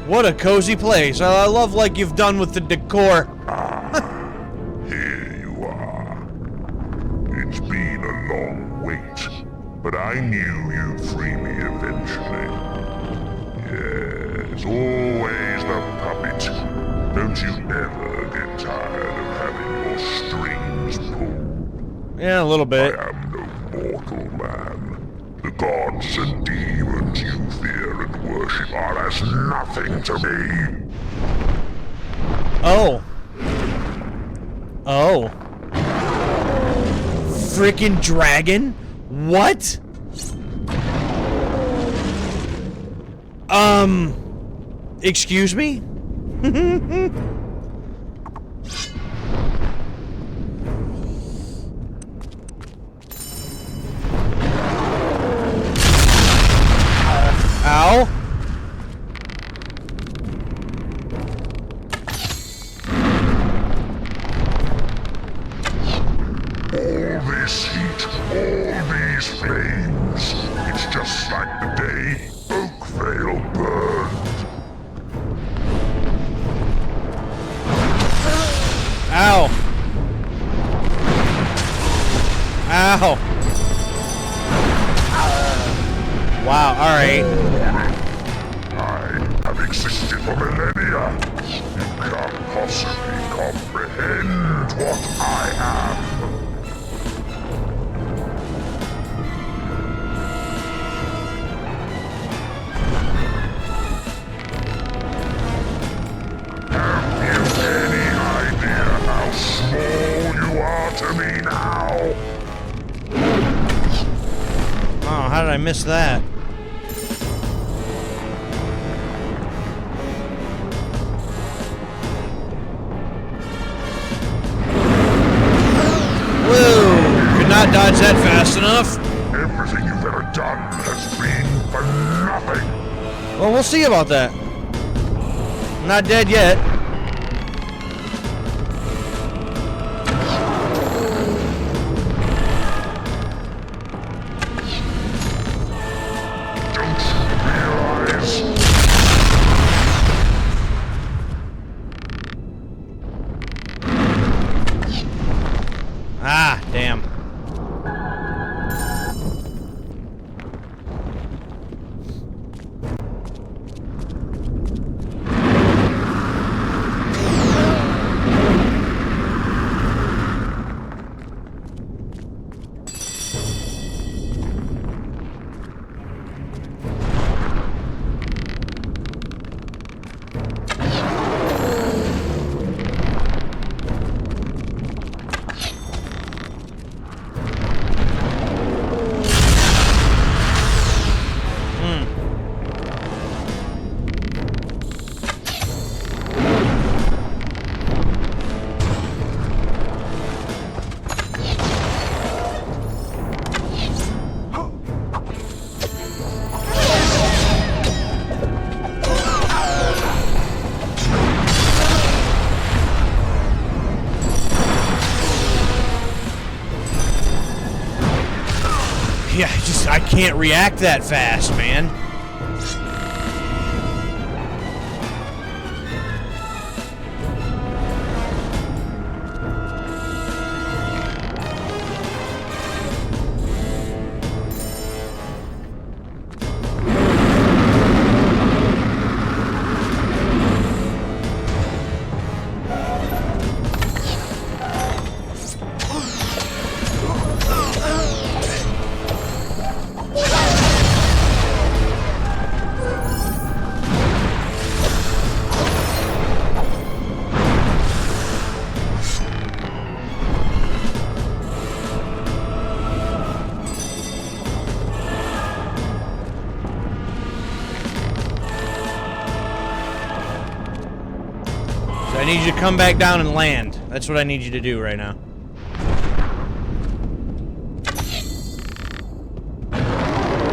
What a cozy place. I love like you've done with the decor. Here you are. It's been a long wait, but I knew you'd free me eventually. Yes, always the puppet. Don't you ever get tired of having your strings pulled? Yeah, a little bit. I am no mortal man. The gods and demons you fear and worship are as nothing to me. Oh. Oh. Frickin' dragon? What? Excuse me? Ow. All this heat, all these flames. It's just like the day Oakvale burned. Ow. Ow. Wow, alright. I have existed for millennia. You can't possibly comprehend what I am. Have you any idea how small you are to me now? Oh, how did I miss that? Whoa! Could not dodge that fast enough. Everything you've ever done has been for nothing. Well, we'll see about that. I'm not dead yet. Don't you realize? Ah, damn. Yeah, I can't react that fast, man. need you to come back down and land. That's what I need you to do right now.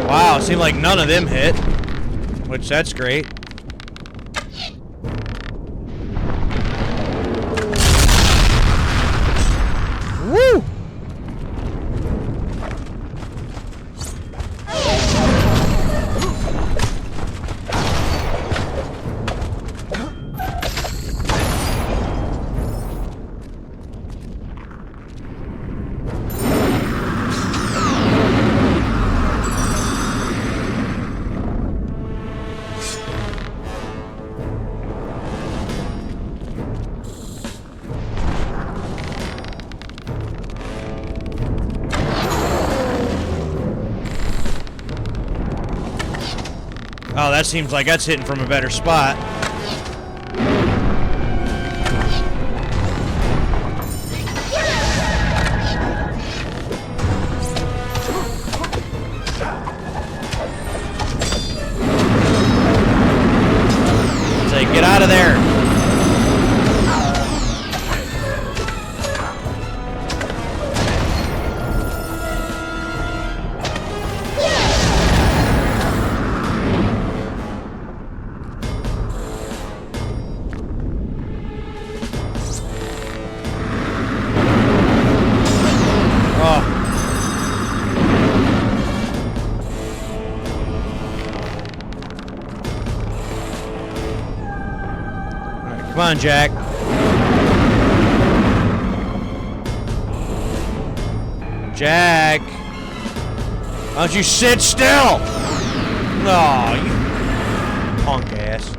Wow, seemed like none of them hit. Which, that's great. Woo! Oh, that seems like that's hitting from a better spot. Say, get out of there. Come on, Jack. Jack. Why don't you sit still? No, you punk ass.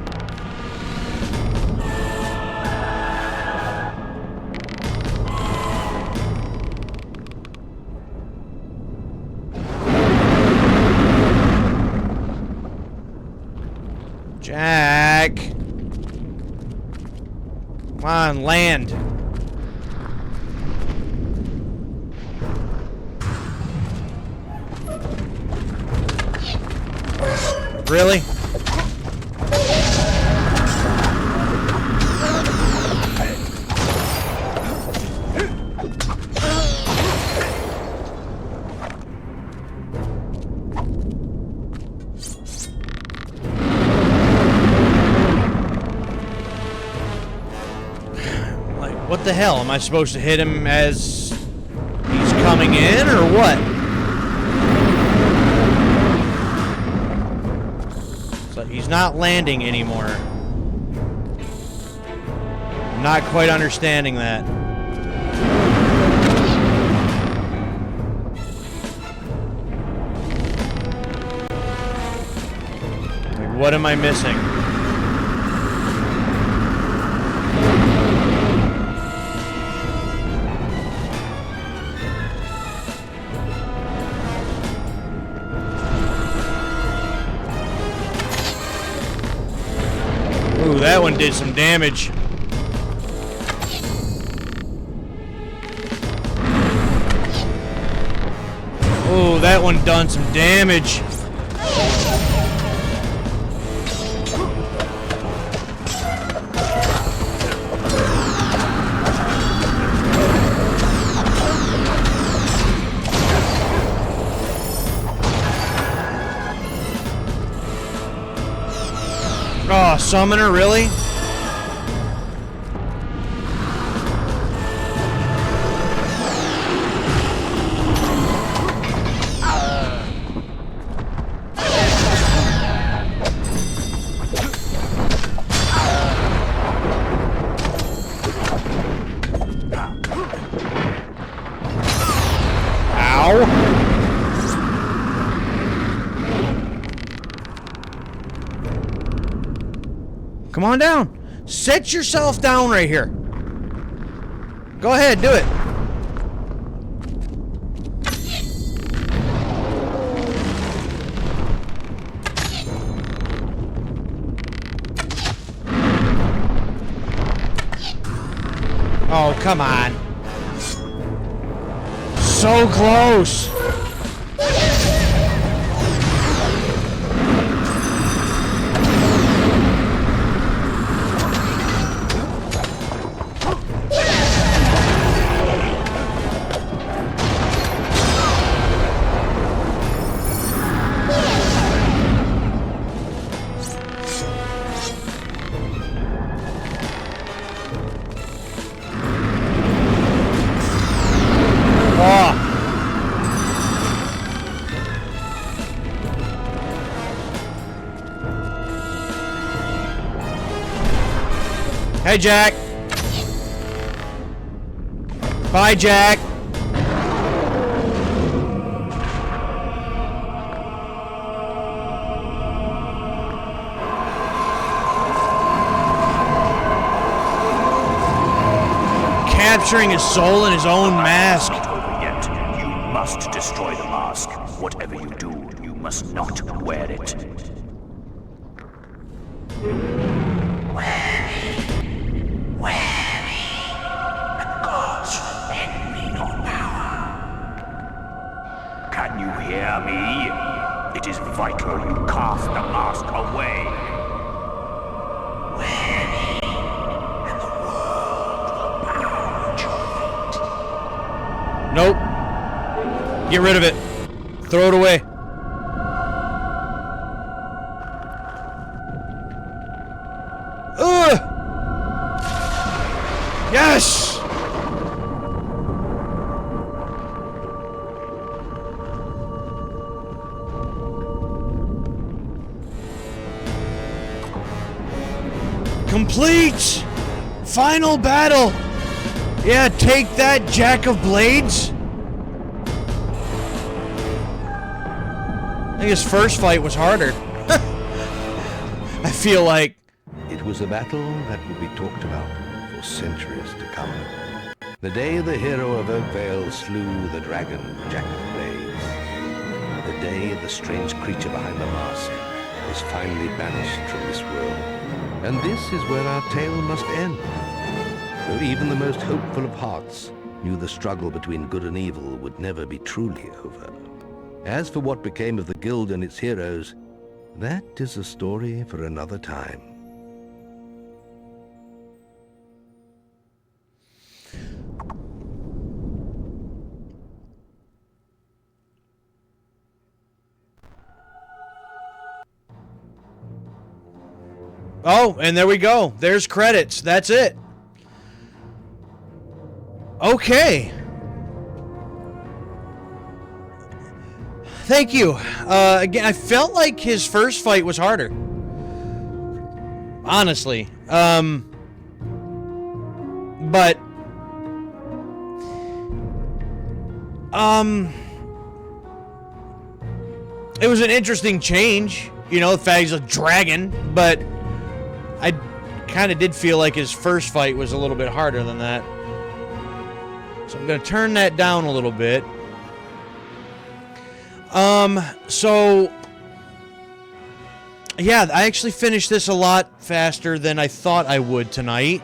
Jack. Come on, land. Really? What the hell? Am I supposed to hit him as he's coming in, or what? So he's not landing anymore. I'm not quite understanding that. Like, what am I missing? Ooh, that one did some damage. Ooh, that one done some damage. Oh, summoner, really? Come on down. Set yourself down right here. Go ahead, do it. Oh, come on. So close. Hey, Jack. Bye, Jack. Capturing his soul in his own mask. Not over yet. You must destroy the mask. Whatever you do, you must not wear it. Can you hear me? It is vital you cast the mask away. Nope. Get rid of it. Throw it away. Ugh! Yes! Complete! Final battle! Yeah, take that, Jack of Blades. I think his first fight was harder. I feel like. It was a battle that would be talked about for centuries to come. The day the hero of Oakvale slew the dragon, Jack of Blades. The day the strange creature behind the mask was finally banished from this world. And this is where our tale must end. Though even the most hopeful of hearts knew the struggle between good and evil would never be truly over. As for what became of the guild and its heroes, that is a story for another time. Oh, and there we go. There's credits. That's it. Okay. Thank you. Again, I felt like his first fight was harder. Honestly. But it was an interesting change. You know, the fact he's a dragon, but I kind of did feel like his first fight was a little bit harder than that. So I'm going to turn that down a little bit. So yeah, I actually finished this a lot faster than I thought I would tonight.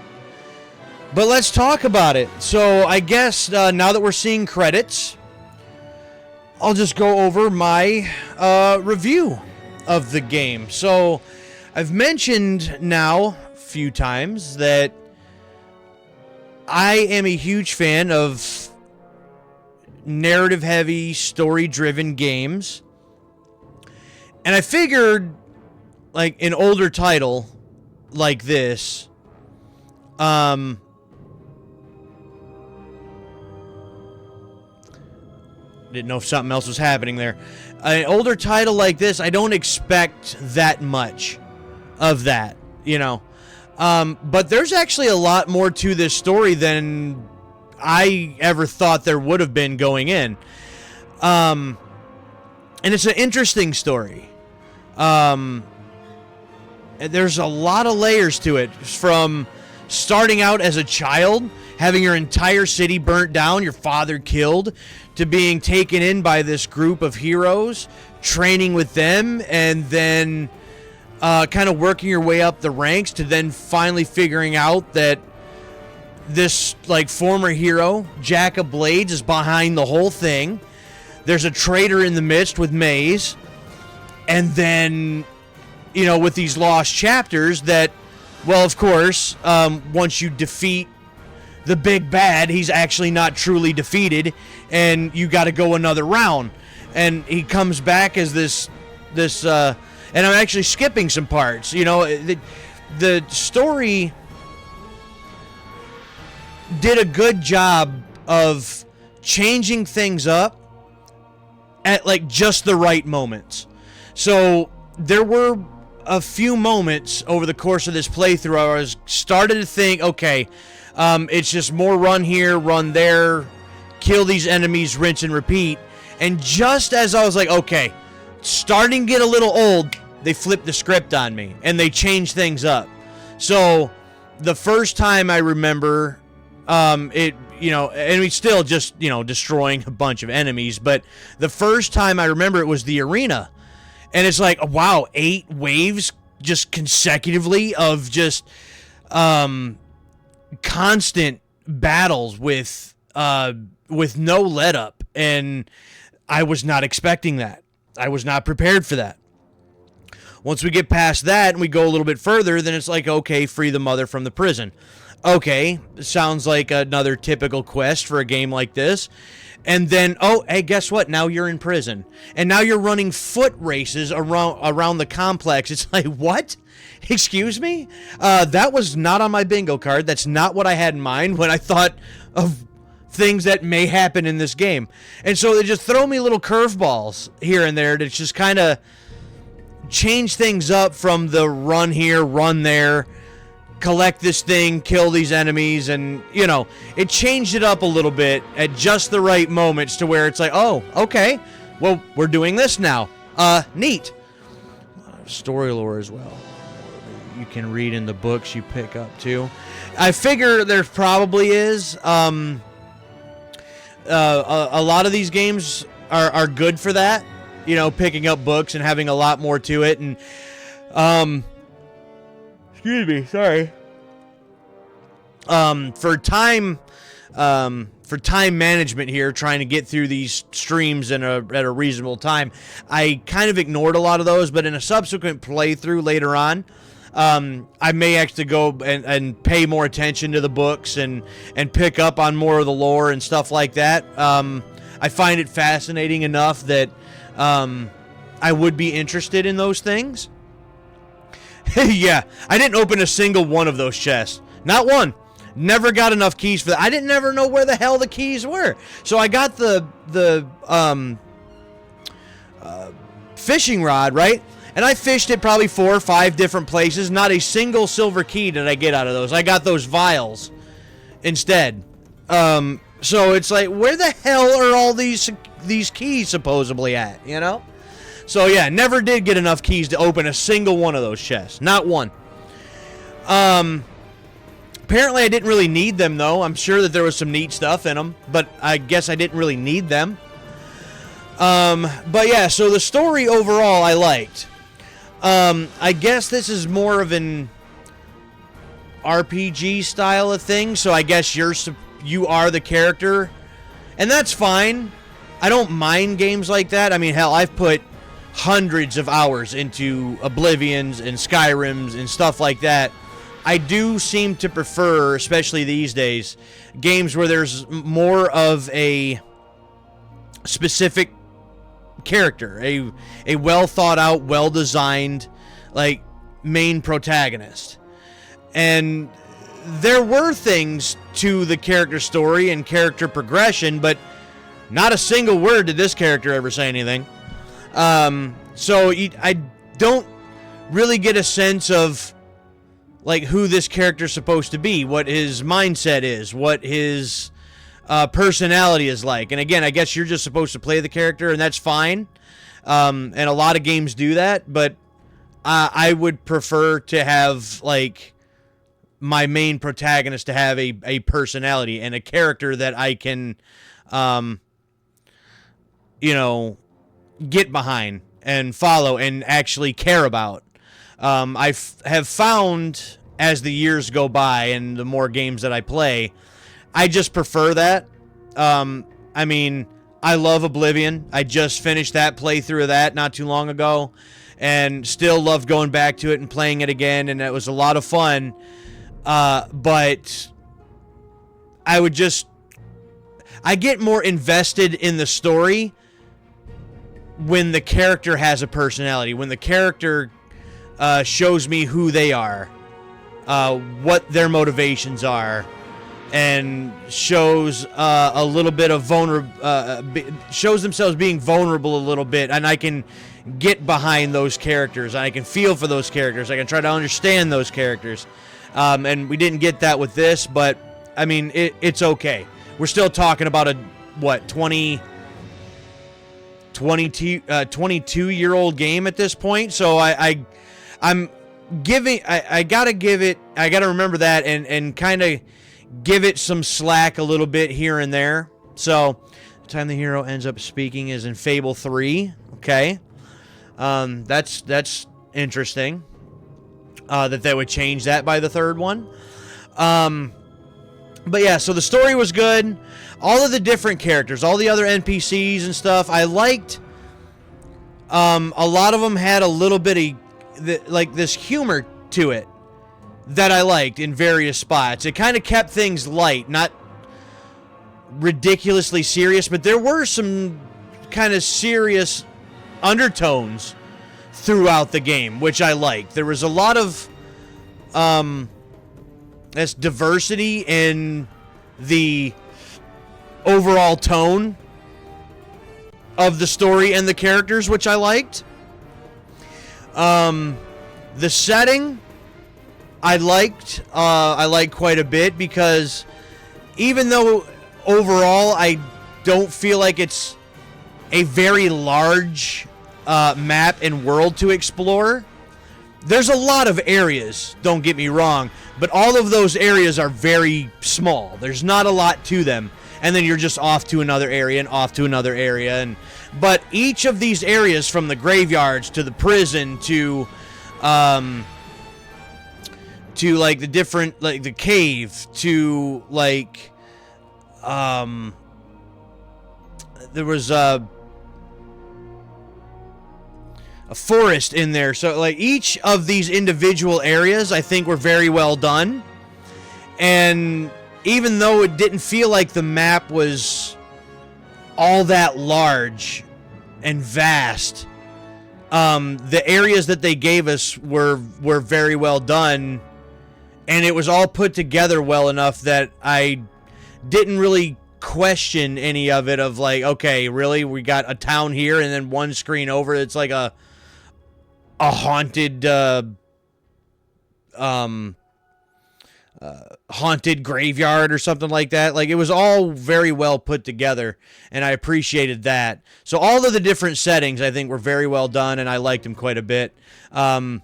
But let's talk about it. So I guess now that we're seeing credits, I'll just go over my review of the game. So I've mentioned now a few times that I am a huge fan of narrative-heavy, story-driven games. And I figured, like, an older title like this, didn't know if something else was happening there. An older title like this, I don't expect that much of that, you know. But there's actually a lot more to this story than I ever thought there would have been going in. And it's an interesting story. There's a lot of layers to it. From starting out as a child, having your entire city burnt down, your father killed, to being taken in by this group of heroes, training with them, and then kind of working your way up the ranks to then finally figuring out that this, like, former hero, Jack of Blades, is behind the whole thing. There's a traitor in the midst with Maze. And then, you know, with these lost chapters that, well, of course, once you defeat the big bad, he's actually not truly defeated, and you got to go another round. And he comes back as this, and I'm actually skipping some parts. You know, the story did a good job of changing things up at, like, just the right moments. So there were a few moments over the course of this playthrough, I was started to think, okay, it's just more run here, run there, kill these enemies, rinse and repeat. And just as I was like, okay, starting to get a little old, they flipped the script on me and they changed things up. So the first time I remember, and we still just, destroying a bunch of enemies, but the first time I remember it was the arena. And it's like, wow, 8 waves just consecutively of just constant battles with no let up. And I was not expecting that. I was not prepared for that. Once we get past that and we go a little bit further, then it's like, okay, free the mother from the prison. Okay, sounds like another typical quest for a game like this. And then, oh, hey, guess what? Now you're in prison. And now you're running foot races around the complex. It's like, what? Excuse me? That was not on my bingo card. That's not what I had in mind when I thought of things that may happen in this game. And so they just throw me little curveballs here and there to just kind of change things up from the run here, run there, collect this thing, kill these enemies, and, it changed it up a little bit at just the right moments to where it's like, oh, okay, well, we're doing this now. Neat. Story lore as well. You can read in the books you pick up, too. I figure there probably is. A lot of these games are good for that, picking up books and having a lot more to it, and, excuse me, sorry. For time management here, trying to get through these streams at a reasonable time, I kind of ignored a lot of those, but in a subsequent playthrough later on, I may actually go and pay more attention to the books and pick up on more of the lore and stuff like that. I find it fascinating enough that I would be interested in those things. Yeah, I didn't open a single one of those chests. Not one. Never got enough keys for that. I didn't ever know where the hell the keys were. So I got the fishing rod, right? And I fished it probably 4 or 5 different places. Not a single silver key did I get out of those. I got those vials instead. So it's like, where the hell are all these keys supposedly at, So yeah, never did get enough keys to open a single one of those chests. Not one. Apparently I didn't really need them, though. I'm sure that there was some neat stuff in them, but I guess I didn't really need them. But yeah, so the story overall I liked. I guess this is more of an RPG style of thing, so I guess you are the character, and that's fine. I don't mind games like that. I mean, hell, I've put hundreds of hours into Oblivions and Skyrims and stuff like that. I do seem to prefer, especially these days, games where there's more of a specific character, a well thought out, well designed, main protagonist. And there were things to the character story and character progression, but not a single word did this character ever say anything. So I don't really get a sense of who this character's supposed to be, what his mindset is, what his personality is like. And again, I guess you're just supposed to play the character, and that's fine. And a lot of games do that, but I would prefer to have my main protagonist to have a personality and a character that I can get behind and follow and actually care about. I have found, as the years go by and the more games that I play, I just prefer that. I mean, I love Oblivion. I just finished that playthrough of that not too long ago, and still love going back to it and playing it again, and it was a lot of fun. But I get more invested in the story when the character has a personality, when the character shows me who they are, what their motivations are, and shows a little bit of shows themselves being vulnerable a little bit, and I can get behind those characters. I can feel for those characters. I can try to understand those characters. And we didn't get that with this, but, I mean, it's okay. We're still talking about a, what, 22-year-old game at this point, so I'm giving, I gotta remember that and kind of give it some slack a little bit here and there. So, the time the hero ends up speaking is in Fable 3, okay? That's interesting, that they would change that by the third one. But yeah, so the story was good. All of the different characters, all the other NPCs and stuff, I liked. A lot of them had a little bit of, like, this humor to it that I liked in various spots. It kind of kept things light, not ridiculously serious, but there were some kind of serious undertones throughout the game, which I liked. There was a lot of diversity in the overall tone of the story and the characters, which I liked. The setting I liked quite a bit, because even though overall I don't feel like it's a very large map and world to explore, there's a lot of areas, don't get me wrong, but all of those areas are very small. There's not a lot to them. And then you're just off to another area and off to another area. But each of these areas, from the graveyards to the prison to like the different, like the cave to like, there was a forest in there. So like each of these individual areas, I think, were very well done. And even though it didn't feel like the map was all that large and vast, the areas that they gave us were very well done, and it was all put together well enough that I didn't really question any of it, of like, okay, really, we got a town here, and then one screen over, it's like a haunted haunted graveyard or something like that. Like, it was all very well put together, and I appreciated that. So all of the different settings, I think, were very well done, and I liked them quite a bit. Oh.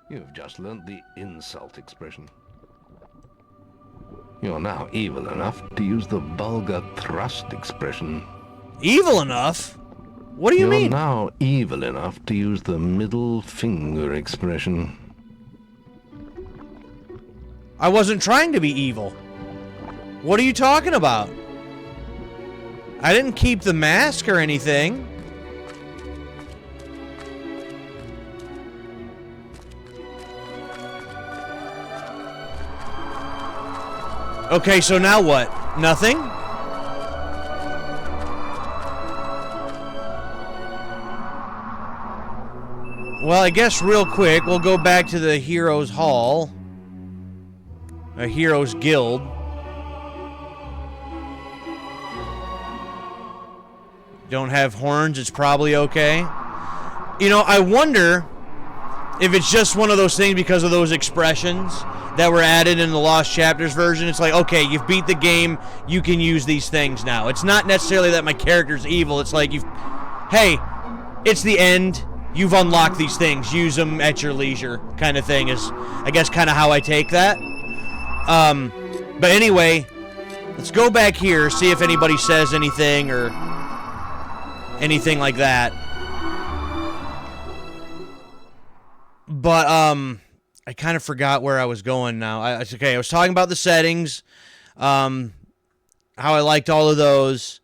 You've just learnt the insult expression. You're now evil enough to use the vulgar thrust expression. Evil enough? What do you mean? You're now evil enough to use the middle finger expression. I wasn't trying to be evil. What are you talking about? I didn't keep the mask or anything. Okay, so now what? Nothing? Well, I guess real quick, we'll go back to the Heroes Hall. A Heroes Guild. Don't have horns, it's probably okay. You know, I wonder if it's just one of those things because of those expressions that were added in the Lost Chapters version. It's like, okay, you've beat the game, you can use these things now. It's not necessarily that my character's evil, it's like, hey, it's the end, you've unlocked these things, use them at your leisure, kind of thing is, I guess, kind of how I take that. But anyway, let's go back here, see if anybody says anything or anything like that. But, I kind of forgot where I was going now. It's okay, I was talking about the settings, how I liked all of those.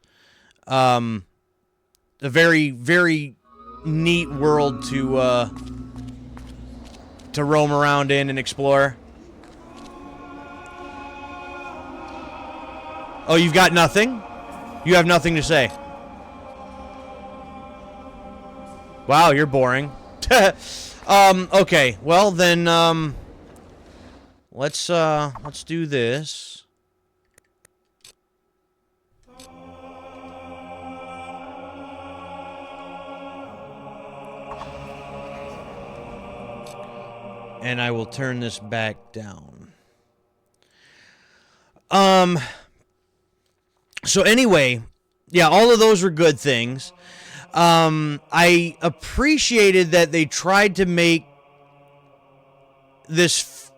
A very, very neat world to roam around in and explore. Oh, you've got nothing? You have nothing to say. Wow, you're boring. Okay, well then, let's do this. And I will turn this back down. So anyway, yeah, all of those were good things. I appreciated that they tried to make this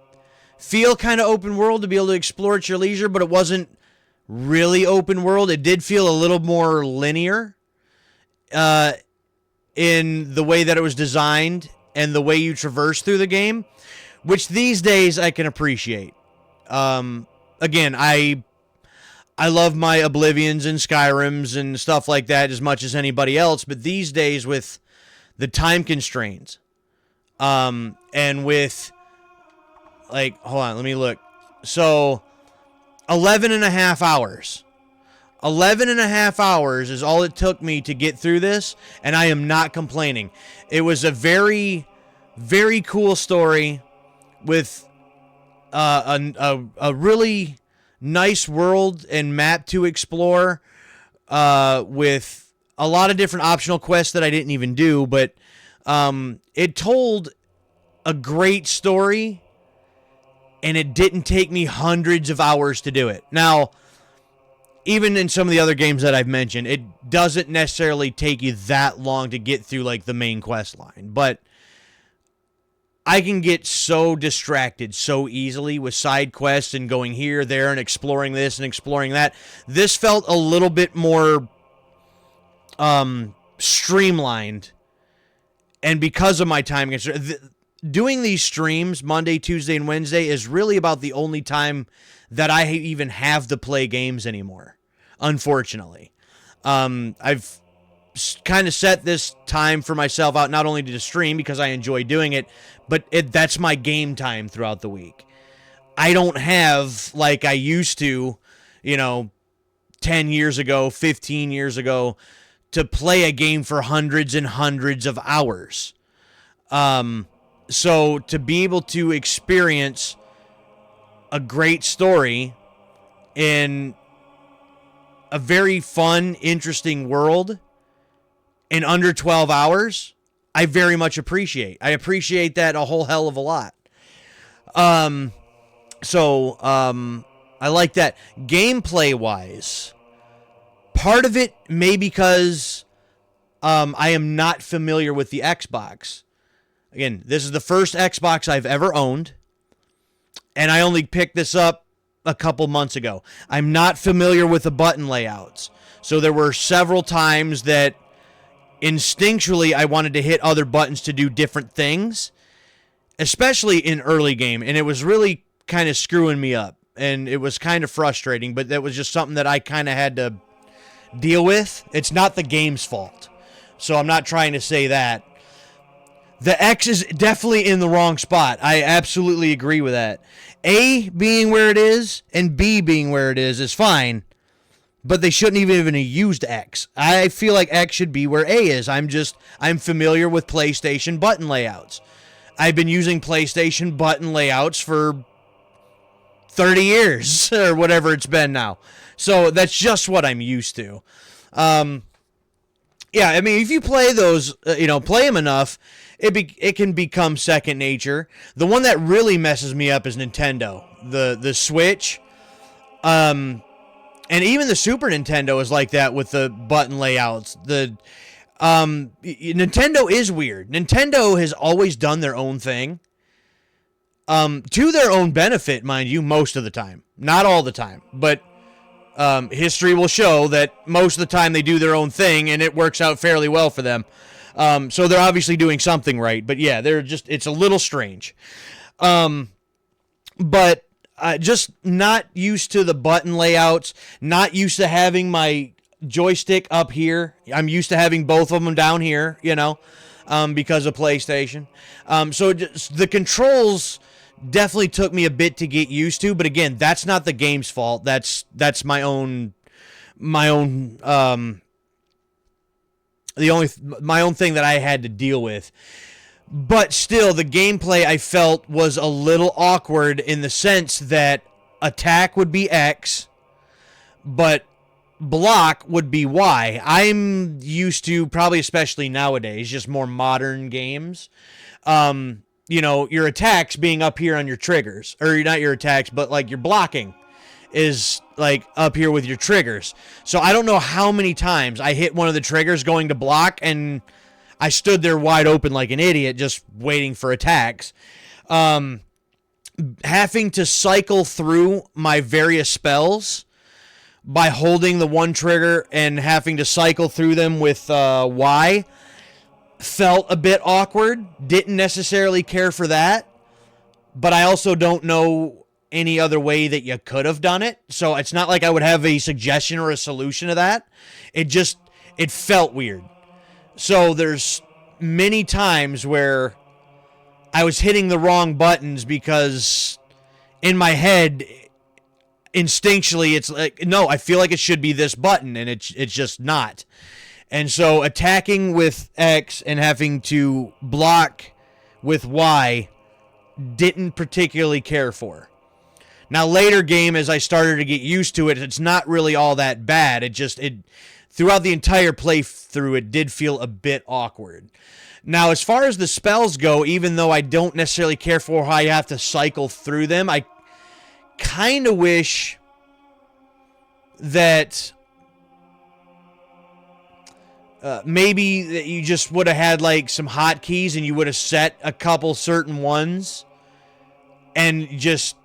feel kind of open world to be able to explore at your leisure, but it wasn't really open world. It did feel a little more linear in the way that it was designed and the way you traverse through the game, which these days I can appreciate. Again, I love my Oblivions and Skyrims and stuff like that as much as anybody else, but these days with the time constraints, and with, like, hold on, let me look. So, 11 and a half hours. 11 and a half hours is all it took me to get through this, and I am not complaining. It was a very, very cool story with a really nice world and map to explore, with a lot of different optional quests that I didn't even do, but it told a great story, and it didn't take me hundreds of hours to do it. Now, even in some of the other games that I've mentioned, it doesn't necessarily take you that long to get through, like, the main quest line, but I can get so distracted so easily with side quests and going here, there, and exploring this and exploring that. This felt a little bit more streamlined, and because of my time constraints, doing these streams Monday, Tuesday, and Wednesday is really about the only time that I even have to play games anymore, unfortunately. I've kind of set this time for myself out not only to stream because I enjoy doing it, but that's my game time throughout the week. I don't have, like I used to, 10 years ago, 15 years ago, to play a game for hundreds and hundreds of hours. So to be able to experience a great story in a very fun, interesting world in under 12 hours, I very much appreciate. I appreciate that a whole hell of a lot. So I like that. Gameplay-wise, part of it may because I am not familiar with the Xbox. Again, this is the first Xbox I've ever owned, and I only picked this up a couple months ago. I'm not familiar with the button layouts, so there were several times that instinctually I wanted to hit other buttons to do different things, especially in early game, and it was really kind of screwing me up, and it was kind of frustrating, but that was just something that I kind of had to deal with. It's not the game's fault, so I'm not trying to say that. The X is definitely in the wrong spot. I absolutely agree with that. A being where it is and B being where it is fine, but they shouldn't even have used X. I feel like X should be where A is. I'm familiar with PlayStation button layouts. I've been using PlayStation button layouts for 30 years or whatever it's been now. So that's just what I'm used to. Yeah, I mean, if you play those, play them enough, it can become second nature. The one that really messes me up is Nintendo. The Switch, and even the Super Nintendo is like that with the button layouts. Nintendo is weird. Nintendo has always done their own thing, to their own benefit, mind you, most of the time. Not all the time, but history will show that most of the time they do their own thing, and it works out fairly well for them. So they're obviously doing something right, but yeah, it's a little strange. But just not used to the button layouts, not used to having my joystick up here. I'm used to having both of them down here, because of PlayStation. So the controls definitely took me a bit to get used to, but again, that's not the game's fault. That's my own thing that I had to deal with. But still, the gameplay I felt was a little awkward in the sense that attack would be X, but block would be Y. I'm used to, probably especially nowadays, just more modern games, you know, your attacks being up here on your triggers, or not your attacks, but like your blocking is like up here with your triggers. So I don't know how many times I hit one of the triggers going to block and I stood there wide open like an idiot just waiting for attacks. Having to cycle through my various spells by holding the one trigger and having to cycle through them with Y felt a bit awkward. Didn't necessarily care for that, but I also don't know any other way that you could have done it. So it's not like I would have a suggestion or a solution to that. It felt weird. So there's many times where I was hitting the wrong buttons because in my head, instinctually, it's like, no, I feel like it should be this button, and it's just not. And so attacking with X and having to block with Y didn't particularly care for. Now, later game, as I started to get used to it, it's not really all that bad. It throughout the entire playthrough, it did feel a bit awkward. Now, as far as the spells go, even though I don't necessarily care for how you have to cycle through them, I kind of wish that maybe that you just would have had like some hotkeys and you would have set a couple certain ones and just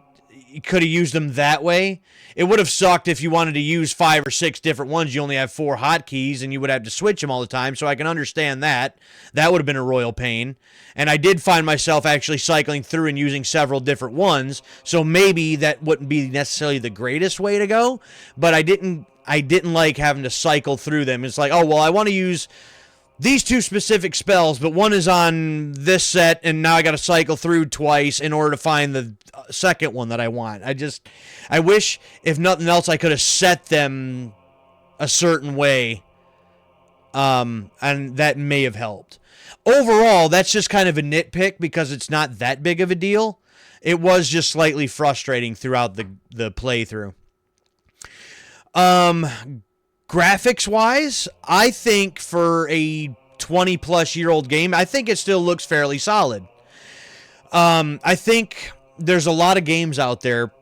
you could have used them that way. It would have sucked if you wanted to use 5 or 6 different ones. You only have 4 hotkeys and you would have to switch them all the time. So I can understand that. That would have been a royal pain. And I did find myself actually cycling through and using several different ones. So maybe that wouldn't be necessarily the greatest way to go. But I didn't like having to cycle through them. It's like, oh, well, I want to use these 2 specific spells, but one is on this set, and now I got to cycle through twice in order to find the second one that I want. I wish, if nothing else, I could have set them a certain way, and that may have helped. Overall, that's just kind of a nitpick because it's not that big of a deal. It was just slightly frustrating throughout the playthrough. Graphics-wise, I think for a 20-plus-year-old game, I think it still looks fairly solid. I think there's a lot of games out there,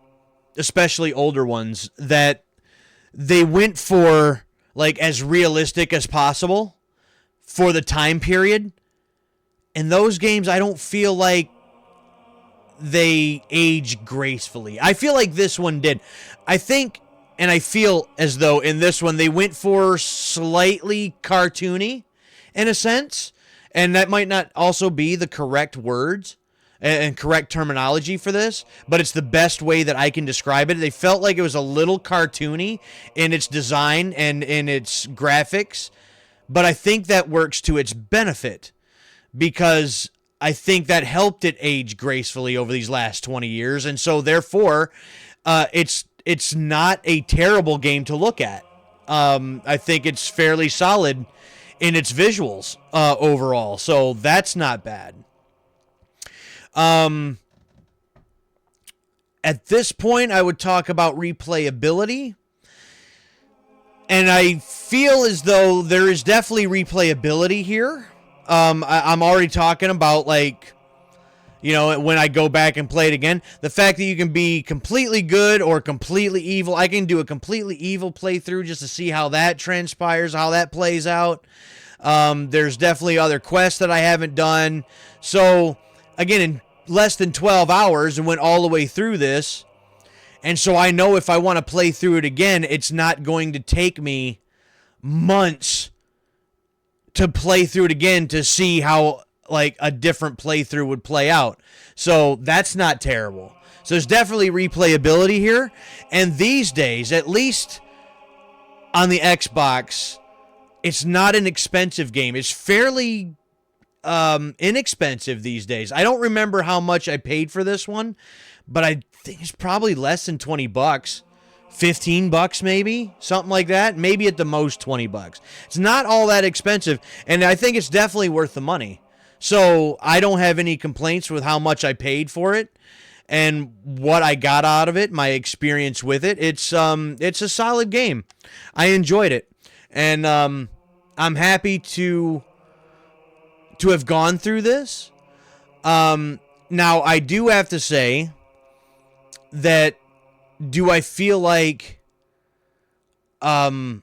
especially older ones, that they went for like as realistic as possible for the time period. And those games, I don't feel like they age gracefully. I feel like this one did. I think... And I feel as though in this one, they went for slightly cartoony, in a sense. And that might not also be the correct words and correct terminology for this, but it's the best way that I can describe it. They felt like it was a little cartoony in its design and in its graphics, but I think that works to its benefit because I think that helped it age gracefully over these last 20 years. And so, therefore, it's not a terrible game to look at. I think it's fairly solid in its visuals overall, so that's not bad. At this point, I would talk about replayability. And I feel as though there is definitely replayability here. I'm already talking about, like, you know, when I go back and play it again, the fact that you can be completely good or completely evil. I can do a completely evil playthrough just to see how that transpires, how that plays out. There's definitely other quests that I haven't done. So, again, in less than 12 hours, and went all the way through this. And so I know if I want to play through it again, it's not going to take me months to play through it again to see how like a different playthrough would play out. So that's not terrible. So there's definitely replayability here. And these days, at least on the Xbox, it's not an expensive game. It's fairly inexpensive these days. I don't remember how much I paid for this one, but I think it's probably less than $20. $15 maybe, something like that. Maybe at the most $20. It's not all that expensive, and I think it's definitely worth the money. So I don't have any complaints with how much I paid for it and what I got out of it, my experience with it. It's a solid game. I enjoyed it, and I'm happy to have gone through this. Now, I do have to say that, do I feel like I've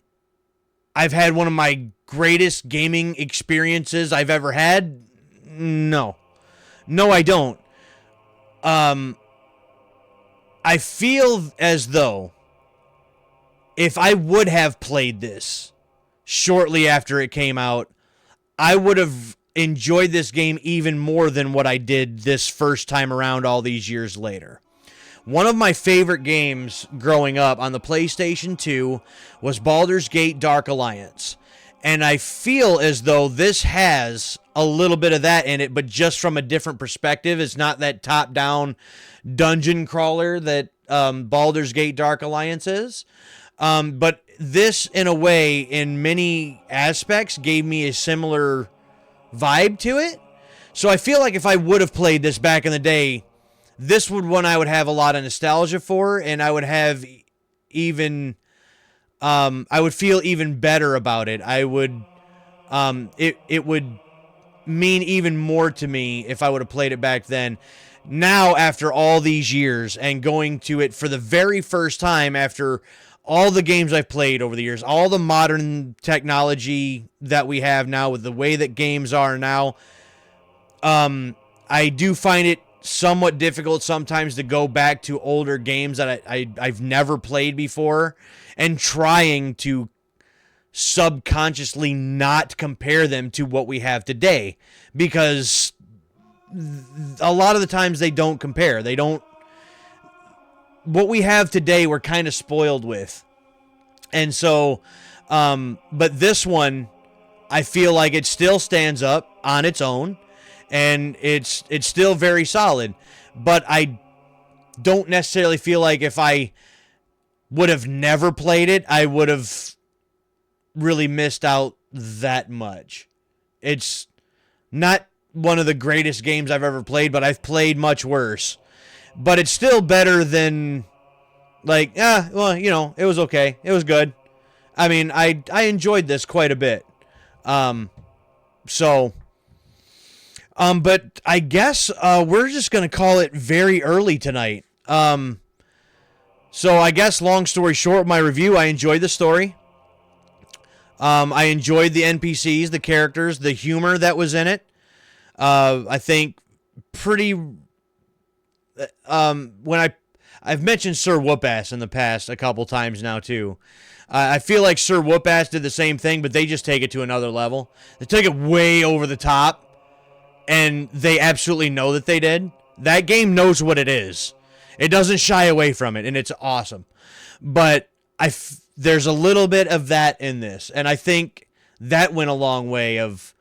had one of my greatest gaming experiences I've ever had? No. No, I don't. I feel as though if I would have played this shortly after it came out, I would have enjoyed this game even more than what I did this first time around all these years later. One of my favorite games growing up on the PlayStation 2 was Baldur's Gate Dark Alliance. And I feel as though this has a little bit of that in it, but just from a different perspective. It's not that top-down dungeon crawler that Baldur's Gate Dark Alliance is. But this, in a way, in many aspects, gave me a similar vibe to it. So I feel like if I would have played this back in the day, this would one I would have a lot of nostalgia for, and I would have even, I would feel even better about it. I would, it would mean even more to me if I would have played it back then. Now, after all these years and going to it for the very first time after all the games I've played over the years, all the modern technology that we have now with the way that games are now, I do find it somewhat difficult sometimes to go back to older games that I've never played before and trying to subconsciously not compare them to what we have today, because a lot of the times they don't compare. They don't. What we have today, we're kind of spoiled with. And so, but this one, I feel like it still stands up on its own, and it's still very solid. But I don't necessarily feel like if I would have never played it, I would have really missed out that much. It's not one of the greatest games I've ever played, but I've played much worse. But it's still better than, like, well, you know, it was okay. It was good. I mean, I enjoyed this quite a bit. But I guess we're just going to call it very early tonight. So I guess, long story short, my review, I enjoyed the story. I enjoyed the NPCs, the characters, the humor that was in it. I think pretty... when I've mentioned Sir Whoop-Ass in the past a couple times now, too. I feel like Sir Whoop-Ass did the same thing, but they just take it to another level. They take it way over the top, and they absolutely know that they did. That game knows what it is. It doesn't shy away from it, and it's awesome. But there's a little bit of that in this, and I think that went a long way of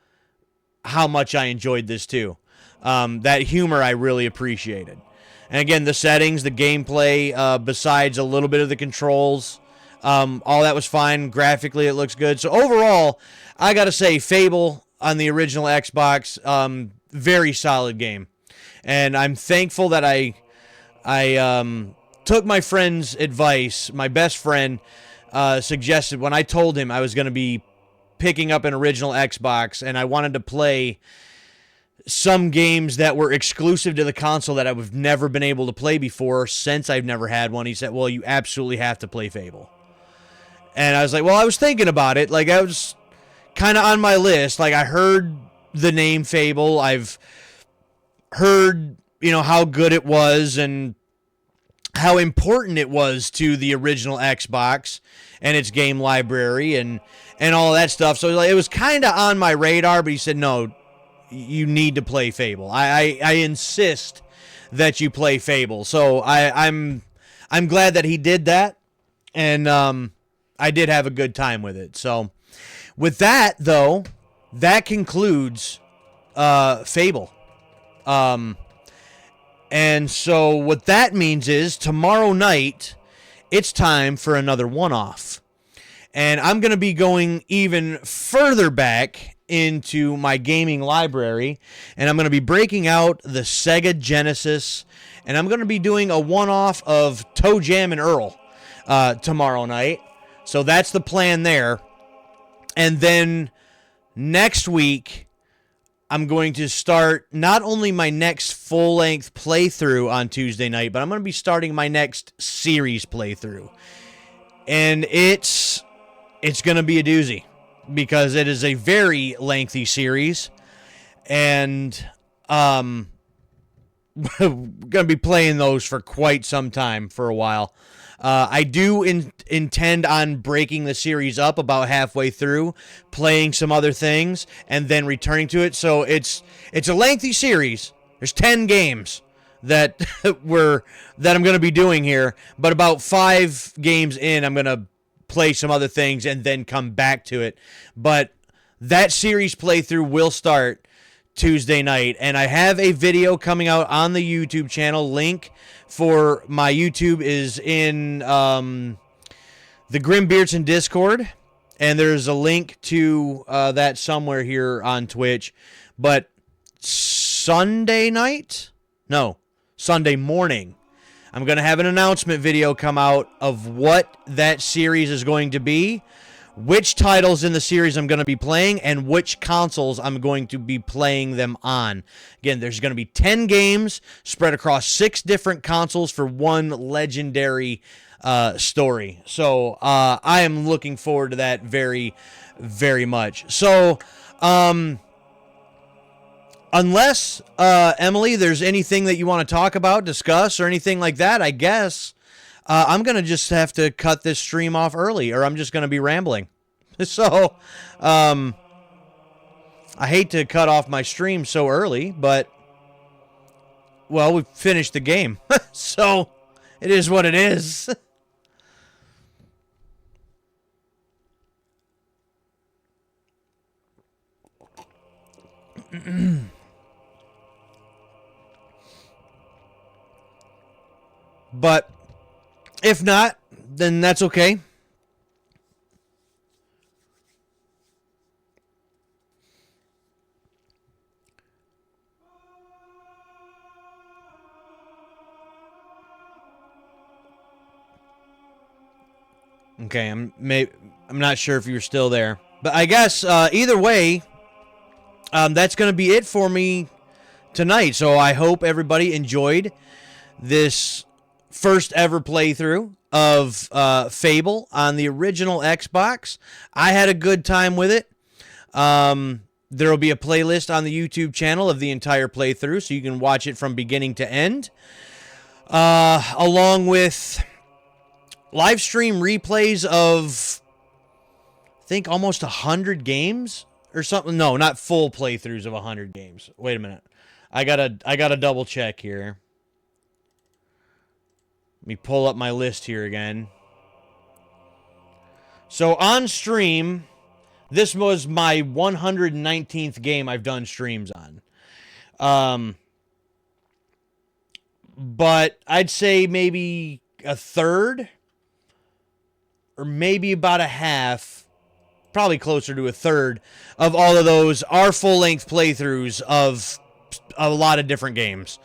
how much I enjoyed this, too. That humor I really appreciated. And again, the settings, the gameplay, besides a little bit of the controls, all that was fine. Graphically, it looks good. So overall, I got to say, Fable on the original Xbox, very solid game. And I'm thankful that I took my friend's advice. My best friend suggested, when I told him I was going to be picking up an original Xbox and I wanted to play some games that were exclusive to the console that I've never been able to play before since I've never had one, he said, well, you absolutely have to play Fable. And I was like, well, I was thinking about it. Like, I was kind of on my list. Like, I heard the name Fable. I've heard, you know, how good it was and how important it was to the original Xbox and its game library and all that stuff. So it was kind of on my radar, but he said, no, you need to play Fable. I insist that you play Fable. So I'm glad that he did that, and I did have a good time with it. So with that, though, that concludes Fable. And so what that means is tomorrow night, it's time for another one-off. And I'm going to be going even further back into my gaming library, and I'm going to be breaking out the Sega Genesis, and I'm going to be doing a one-off of Toe Jam and Earl tomorrow night. So that's the plan there. And then next week, I'm going to start not only my next full-length playthrough on Tuesday night, but I'm going to be starting my next series playthrough. And it's going to be a doozy because it is a very lengthy series. And we're going to be playing those for quite some time, for a while. I do intend on breaking the series up about halfway through, playing some other things, and then returning to it. So it's a lengthy series. There's 10 games that I'm going to be doing here, but about 5 games in, I'm going to play some other things and then come back to it. But that series playthrough will start Tuesday night, and I have a video coming out on the YouTube channel. Link for my YouTube is in the Grim Beardson Discord, and there's a link to that somewhere here on Twitch. But Sunday morning, I'm going to have an announcement video come out of what that series is going to be, which titles in the series I'm going to be playing, and which consoles I'm going to be playing them on. Again, there's going to be 10 games spread across 6 different consoles for one legendary story. So I am looking forward to that very, very much. So unless, Emily, there's anything that you want to talk about, discuss, or anything like that, I guess I'm going to just have to cut this stream off early, or I'm just going to be rambling. So, I hate to cut off my stream so early, but, well, we finished the game. So, it is what it is. But if not, then that's okay. Okay, I'm not sure if you're still there, but I guess either way, that's going to be it for me tonight. So I hope everybody enjoyed this first ever playthrough of Fable on the original Xbox. I had a good time with it. There will be a playlist on the YouTube channel of the entire playthrough, so you can watch it from beginning to end, along with live stream replays of, I think, almost 100 games or something. No, not full playthroughs of 100 games. Wait a minute. I gotta double check here. Let me pull up my list here again. So on stream, this was my 119th game I've done streams on. But I'd say maybe a third, or maybe about a half, probably closer to a third, of all of those are full-length playthroughs of a lot of different games.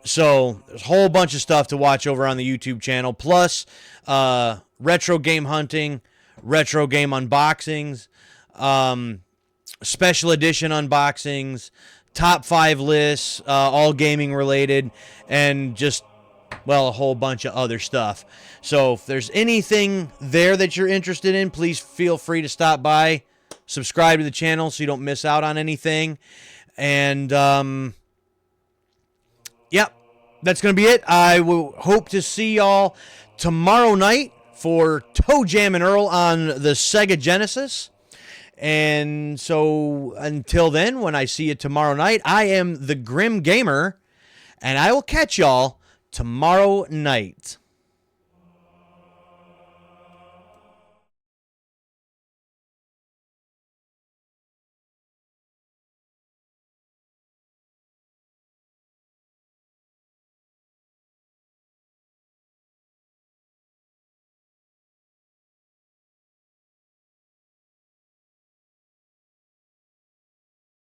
So there's a whole bunch of stuff to watch over on the YouTube channel, plus retro game hunting, retro game unboxings, special edition unboxings, top 5 lists, all gaming related, and just, well, a whole bunch of other stuff. So if there's anything there that you're interested in, please feel free to stop by, subscribe to the channel so you don't miss out on anything. And yep, that's going to be it. I will hope to see y'all tomorrow night for Toe Jam and Earl on the Sega Genesis. And so until then, when I see you tomorrow night, I am the Grim Gamer, and I will catch y'all tomorrow night.